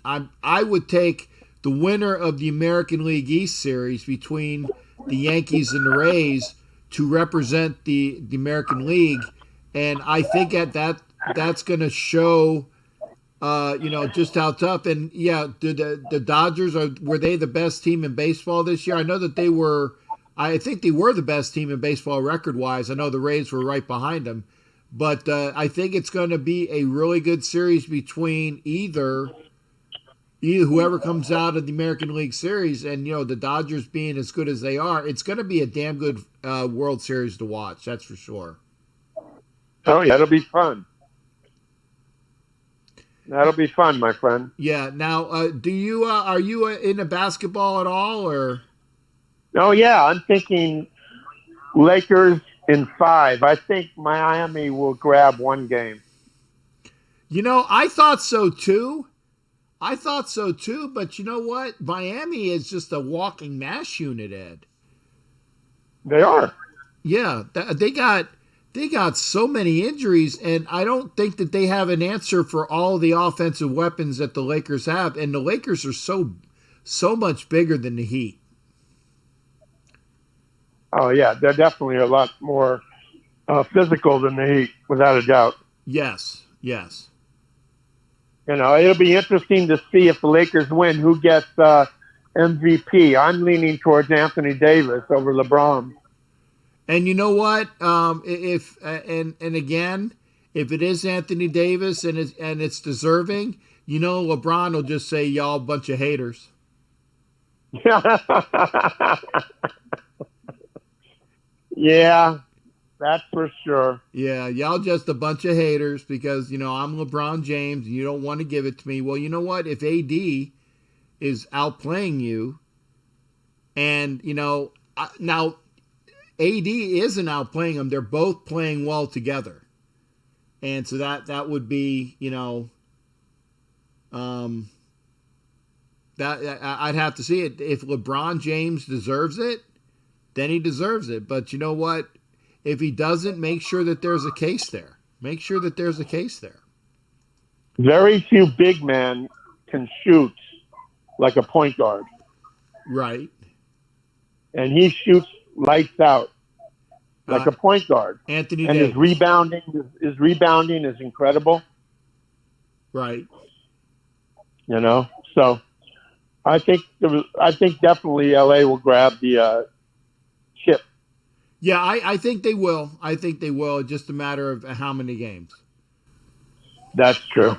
I would take the winner of the American League East series between the Yankees and the Rays to represent the American League, and I think that's going to show. Just how tough. And yeah, the Dodgers were they the best team in baseball this year? I know that they were I think they were the best team in baseball record-wise. I know the Rays were right behind them. But I think it's going to be a really good series between either whoever comes out of the American League Series, and the Dodgers being as good as they are, it's going to be a damn good World Series to watch. That's for sure. Oh yeah, it'll be fun. That'll be fun, my friend. Yeah. Now, do you are you into basketball at all, or? Oh yeah, I'm thinking Lakers in 5. I think Miami will grab one game. I thought so too. But you know what? Miami is just a walking mash unit, Ed. They are. Yeah, they got so many injuries, and I don't think that they have an answer for all the offensive weapons that the Lakers have. And the Lakers are so much bigger than the Heat. Oh yeah, they're definitely a lot more physical than the Heat, without a doubt. Yes. It'll be interesting to see if the Lakers win, who gets MVP. I'm leaning towards Anthony Davis over LeBron. And you know what? If again, if it is Anthony Davis and it's deserving, LeBron will just say y'all a bunch of haters. Yeah, that's for sure. Yeah, y'all just a bunch of haters because, I'm LeBron James and you don't want to give it to me. Well, you know what? If AD is outplaying you and, now AD isn't outplaying him. They're both playing well together. And so that would be, that I'd have to see it. If LeBron James deserves it, then he deserves it. But you know what? If he doesn't, make sure that there's a case there. Very few big men can shoot like a point guard. Right. And he shoots lights out like a point guard. Anthony and Davis. His rebounding is incredible. Right. So I think definitely LA will grab the chip. Yeah, I think they will. It's just a matter of how many games. That's true.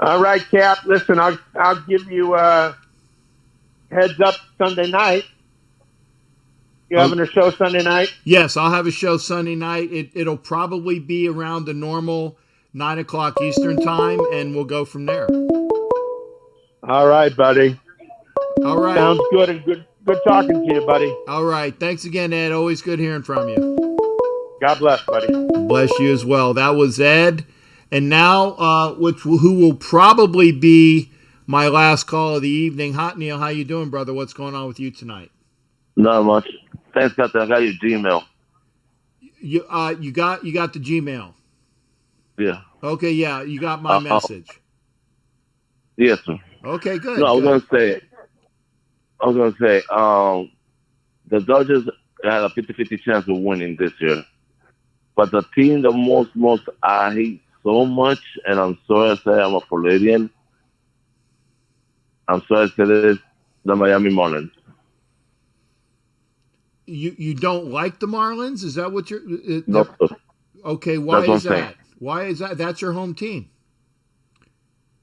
All right, Cap. Listen, I'll give you a heads up Sunday night. You having a show Sunday night? Yes, I'll have a show Sunday night. It'll probably be around the normal 9 o'clock Eastern time, and we'll go from there. All right, buddy. All right. Sounds good and good talking to you, buddy. All right. Thanks again, Ed. Always good hearing from you. God bless, buddy. Bless you as well. That was Ed. And now, who will probably be my last call of the evening. Hot Neil, how you doing, brother? What's going on with you tonight? Not much. Thanks, Captain. I got your Gmail. You got the Gmail. Yeah. Okay, yeah, you got my message. Yes, sir. Okay, good. No, I was gonna say, the Dodgers had a 50-50 chance of winning this year. But the team the most I hate so much, and I'm sorry to say I'm a Floridian. I'm sorry to say this, the Miami Marlins. You don't like the Marlins? Is that what you're? No. Okay, why That's what is I'm that? saying. Why is that? That's your home team.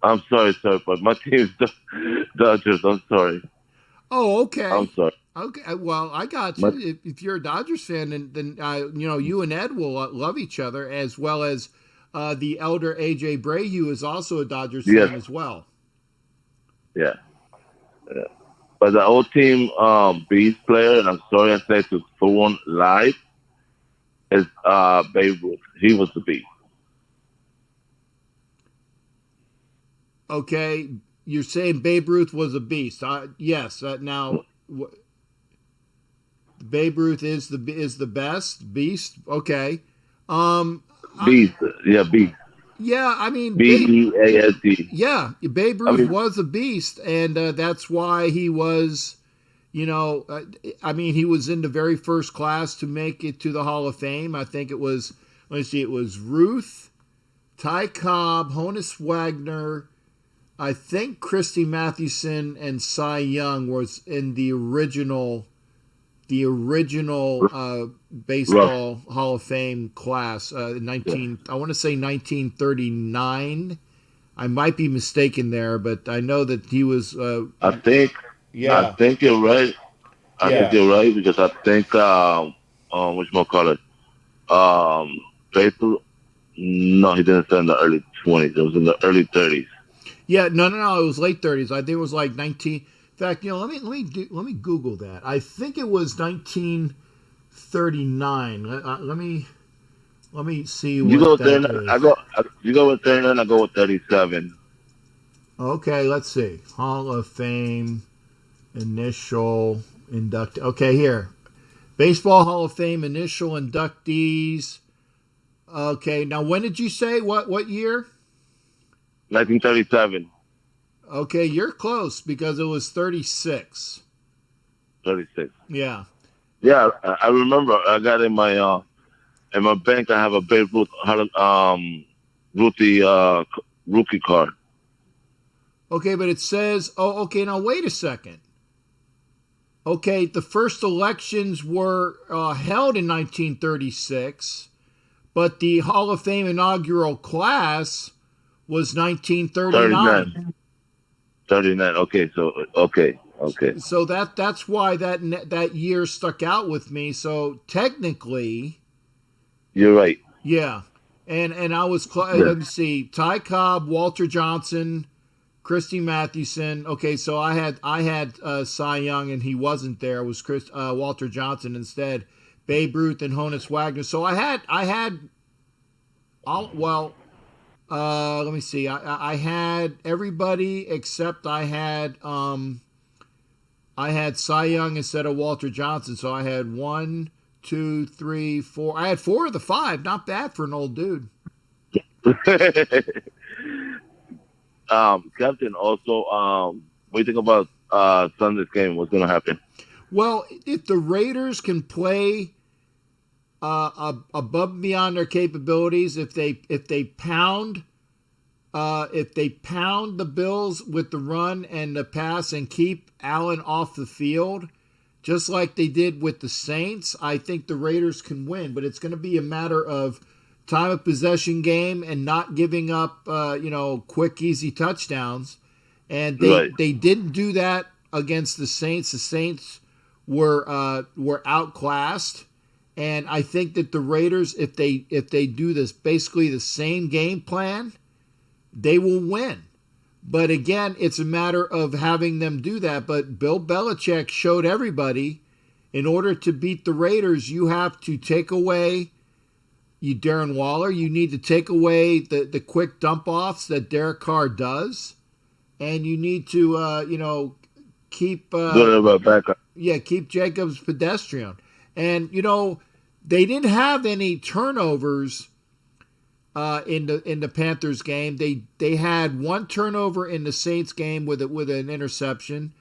I'm sorry, sir, but my team's the Dodgers. I'm sorry. Oh, okay. I'm sorry. Okay, well, I got you. If you're a Dodgers fan, then you and Ed will love each other, as well as the elder A.J. Abreu is also a Dodgers fan as well. Yeah. But the old team beast player, and I'm sorry I said to someone live, is Babe Ruth. He was the beast. Okay, you're saying Babe Ruth was a beast. Yes. Now, Babe Ruth is the best beast. Okay. Beast. Yeah, beast. Yeah, I mean, B-E-A-S-T. Yeah, Babe Ruth was a beast, and that's why he was, he was in the very first class to make it to the Hall of Fame. I think it was, it was Ruth, Ty Cobb, Honus Wagner, I think Christy Mathewson and Cy Young was in the original the original baseball Hall of Fame class, 19. I want to say 1939. I might be mistaken there, but I know that he was. I think Yeah. I think you're right. I think you're right because I think whatchamacallit, Basil. No, he didn't start in the early 20s. It was in the early 30s. Yeah, no. It was late 30s. I think it was like 19. In fact, let me Google that. I think it was 1939. Let me see You what go with that 39. is. You go with 39. I go with 37. Okay, let's see. Hall of Fame initial induct. Okay, here. Baseball Hall of Fame initial inductees. Okay, now when did you say what year? 1937. Okay, you're close because it was 36. 36. Yeah. Yeah, I remember. I got in my bank. I have a Babe Ruth rookie card. Okay, but it says, okay, now wait a second. Okay, the first elections were held in 1936, but the Hall of Fame inaugural class was 1939. 39. Okay, so okay. So that's why that year stuck out with me. So technically, You're right. yeah, and I was Yeah. let me see, Ty Cobb, Walter Johnson, Christy Mathewson. Okay, so I had Cy Young, and he wasn't there. It was Walter Johnson instead. Babe Ruth and Honus Wagner. So I had all well. Let me see. I had everybody except I had Cy Young instead of Walter Johnson. So I had 1, 2, 3, 4. I had 4 of the 5. Not bad for an old dude. Captain, also, what do you think about Sunday's game? What's going to happen? Well, if the Raiders can play above and beyond their capabilities, if they pound the Bills with the run and the pass and keep Allen off the field, just like they did with the Saints, I think the Raiders can win. But it's going to be a matter of time of possession game and not giving up, quick, easy touchdowns. And they didn't do that against the Saints. The Saints were outclassed, and I think that the Raiders, if they do this basically the same game plan, they will win. But again, it's a matter of having them do that. But Bill Belichick showed everybody, in order to beat the Raiders, you have to take away Darren Waller. You need to take away the quick dump-offs that Derek Carr does. And you need to, keep keep Jacobs pedestrian. And, they didn't have any turnovers in the Panthers game. They had 1 turnover in the Saints game with an interception.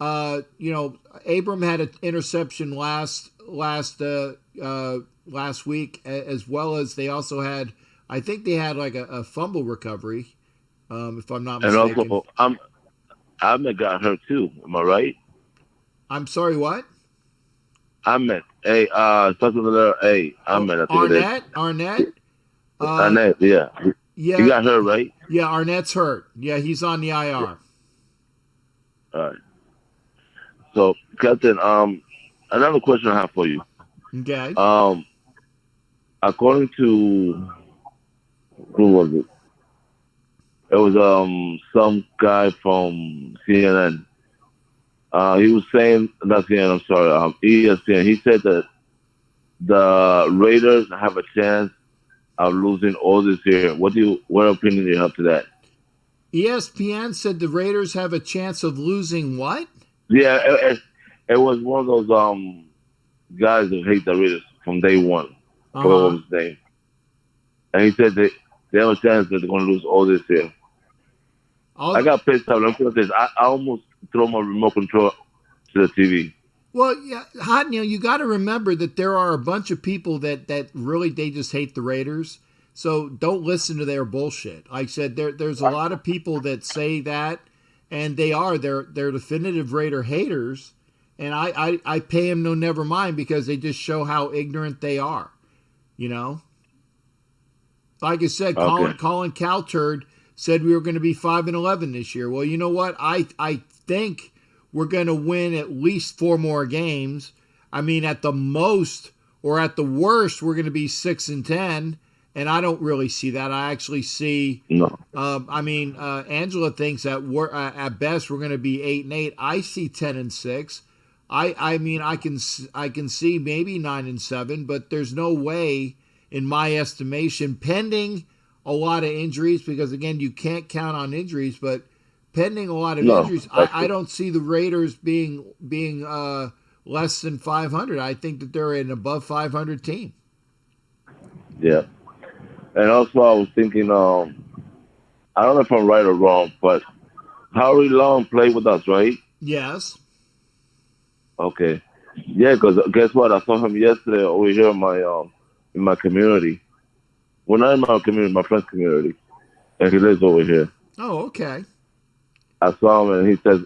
Abram had an interception last week, as well as they also had, I think they had like a fumble recovery, if I'm not mistaken. And also, Ahmed got hurt too. Am I right? I'm sorry, what? Ahmed. Hey, starts with the letter A. Ahmed. I think it is. Arnett. Arnett, yeah. Yeah. He got hurt, right? Yeah, Arnett's hurt. Yeah, he's on the IR. Yeah. All right. So, Captain, another question I have for you. Okay. According to, who was it? It was some guy from CNN. He was saying, not CNN, I'm sorry, ESPN. He said that the Raiders have a chance of losing all this year. What opinion do you have to that? ESPN said the Raiders have a chance of losing what? Yeah, it was one of those guys that hate the Raiders from day one. I forgot what was his name. And he said they have a chance that they're going to lose all this year. I got pissed off. I'm saying this. I almost throw my remote control to the TV. Well, yeah, you got to remember that there are a bunch of people that really, they just hate the Raiders. So don't listen to their bullshit. Like I said, there's a lot of people that say that, and they're definitive Raider haters. and I pay them no never mind because they just show how ignorant they are. You know, like I said, Okay. Colin Cowturd said we were going to be 5-11 this year. Well, you know what? I think we're going to win at least 4 more games. I mean, at the most or at the worst, we're going to be 6-10. And I don't really see that. I actually see. No. Angela thinks that at best we're going to be 8-8. I see 10-6. I mean, I can see maybe 9-7, but there's no way, in my estimation, pending a lot of injuries, because again, you can't count on injuries, but pending a lot of injuries, I don't see the Raiders being less than 500. I think that they're an above 500 team. Yeah. And also, I was thinking, I don't know if I'm right or wrong, but Harry Long played with us, right? Yes. Okay. Yeah, because guess what? I saw him yesterday over here in my community. Well, not in my community, my friend's community. And he lives over here. Oh, okay. I saw him, and he says,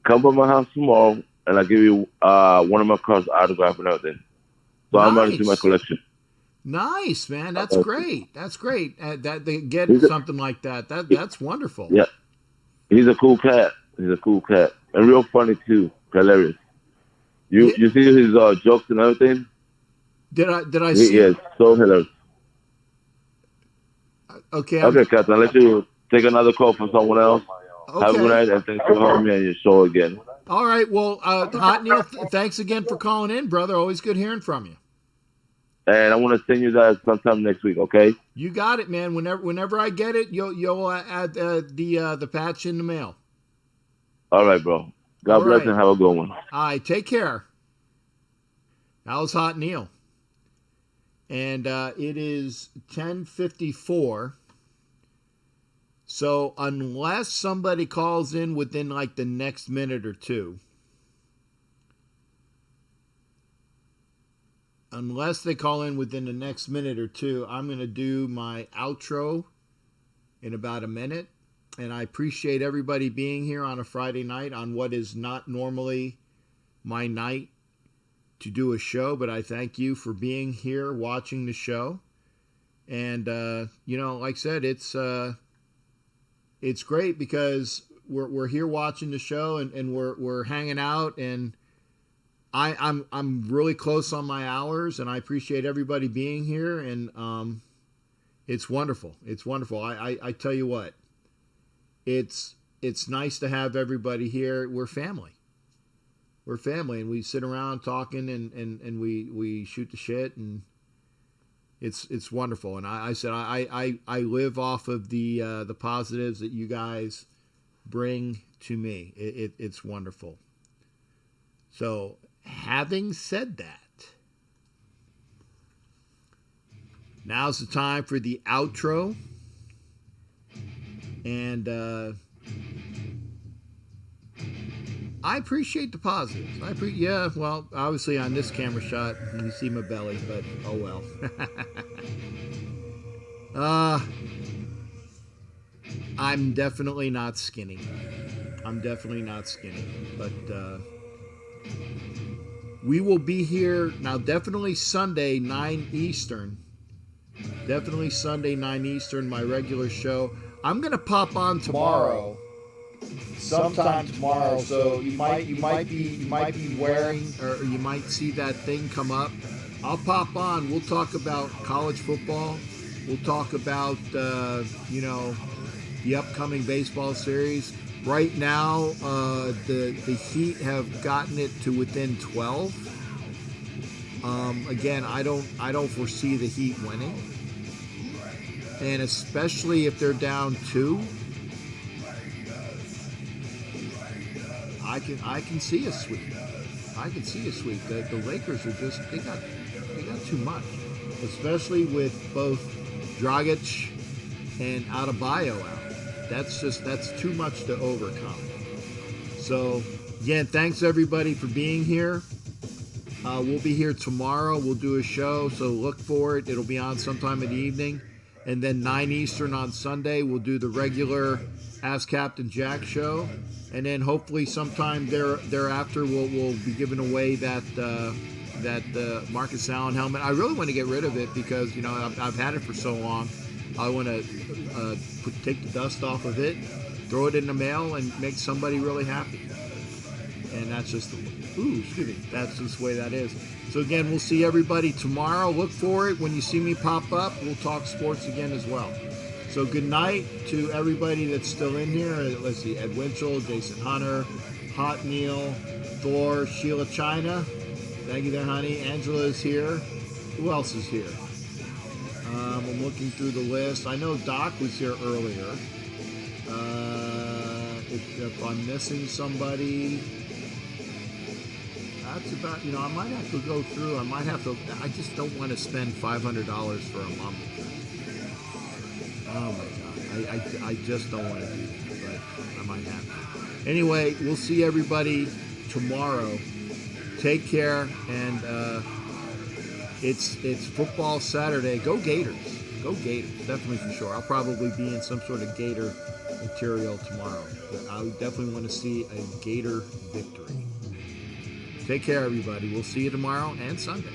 come by my house tomorrow, and I'll give you one of my cars autograph and everything. So I'm ready to see my collection. Nice, man. That's great. That's great. That they get something like that. That's wonderful. Yeah. He's a cool cat. And real funny, too. Hilarious. You see his jokes and everything? Did I see? He is so hilarious. Okay. Okay, Captain. I'll let you take another call from someone else. Okay. Have a good night, and thanks for having me on your show again. All right. Well, Hot Neil, thanks again for calling in, brother. Always good hearing from you. And I want to send you that sometime next week, okay? You got it, man. Whenever I get it, you'll add the patch in the mail. All right, bro. God bless and have a good one. All right, take care. That was Hot Neil. And it is 10:54. So unless somebody calls in within like the next minute or two, unless they call in within the next minute or two, I'm going to do my outro in about a minute. And I appreciate everybody being here on a Friday night on what is not normally my night to do a show, but I thank you for being here watching the show. And, like I said, it's great because we're here watching the show and we're hanging out, and I'm really close on my hours, and I appreciate everybody being here, and it's wonderful. It's wonderful. I tell you what, it's nice to have everybody here. We're family. We're family, and we sit around talking and we shoot the shit, and it's wonderful. And I said I live off of the positives that you guys bring to me. It's wonderful. So, having said that, now's the time for the outro. And I appreciate the positives. Well, obviously on this camera shot, you see my belly, but oh well. I'm definitely not skinny. But we will be here now, definitely Sunday, 9 Eastern. My regular show. I'm going to pop on tomorrow. Sometime tomorrow, so you might be wearing, or you might see that thing come up. I'll pop on. We'll talk about college football. We'll talk about the upcoming baseball series. Right now, the Heat have gotten it to within 12. Again, I don't foresee the Heat winning, and especially if they're down 2. I can see a sweep. The Lakers are just they got too much, especially with both Dragic and Adebayo out. That's too much to overcome. So again, thanks everybody for being here. We'll be here tomorrow. We'll do a show, so look for it. It'll be on sometime in the evening. And then 9 Eastern on Sunday, we'll do the regular Ask Captain Jack show. And then hopefully sometime thereafter, we'll be giving away that Marcus Allen helmet. I really want to get rid of it because, you know, I've had it for so long. I want to take the dust off of it, throw it in the mail, and make somebody really happy. And that's just that's just the way that is. So again, we'll see everybody tomorrow. Look for it when you see me pop up. We'll talk sports again as well. So good night to everybody that's still in here. Let's see, Ed Winchell, Jason Hunter, Hot Neil, Thor, Sheila China. Thank you there, honey. Angela is here. Who else is here? I'm looking through the list. I know Doc was here earlier. If I'm missing somebody, that's about, you know, I might have to go through. I just don't want to spend $500 for a mom. Oh my God. I just don't want to do that, but I might have to. Anyway, we'll see everybody tomorrow. Take care, and it's football Saturday. Go Gators. Go Gators, definitely for sure. I'll probably be in some sort of Gator material tomorrow. But I definitely want to see a Gator victory. Take care, everybody. We'll see you tomorrow and Sunday.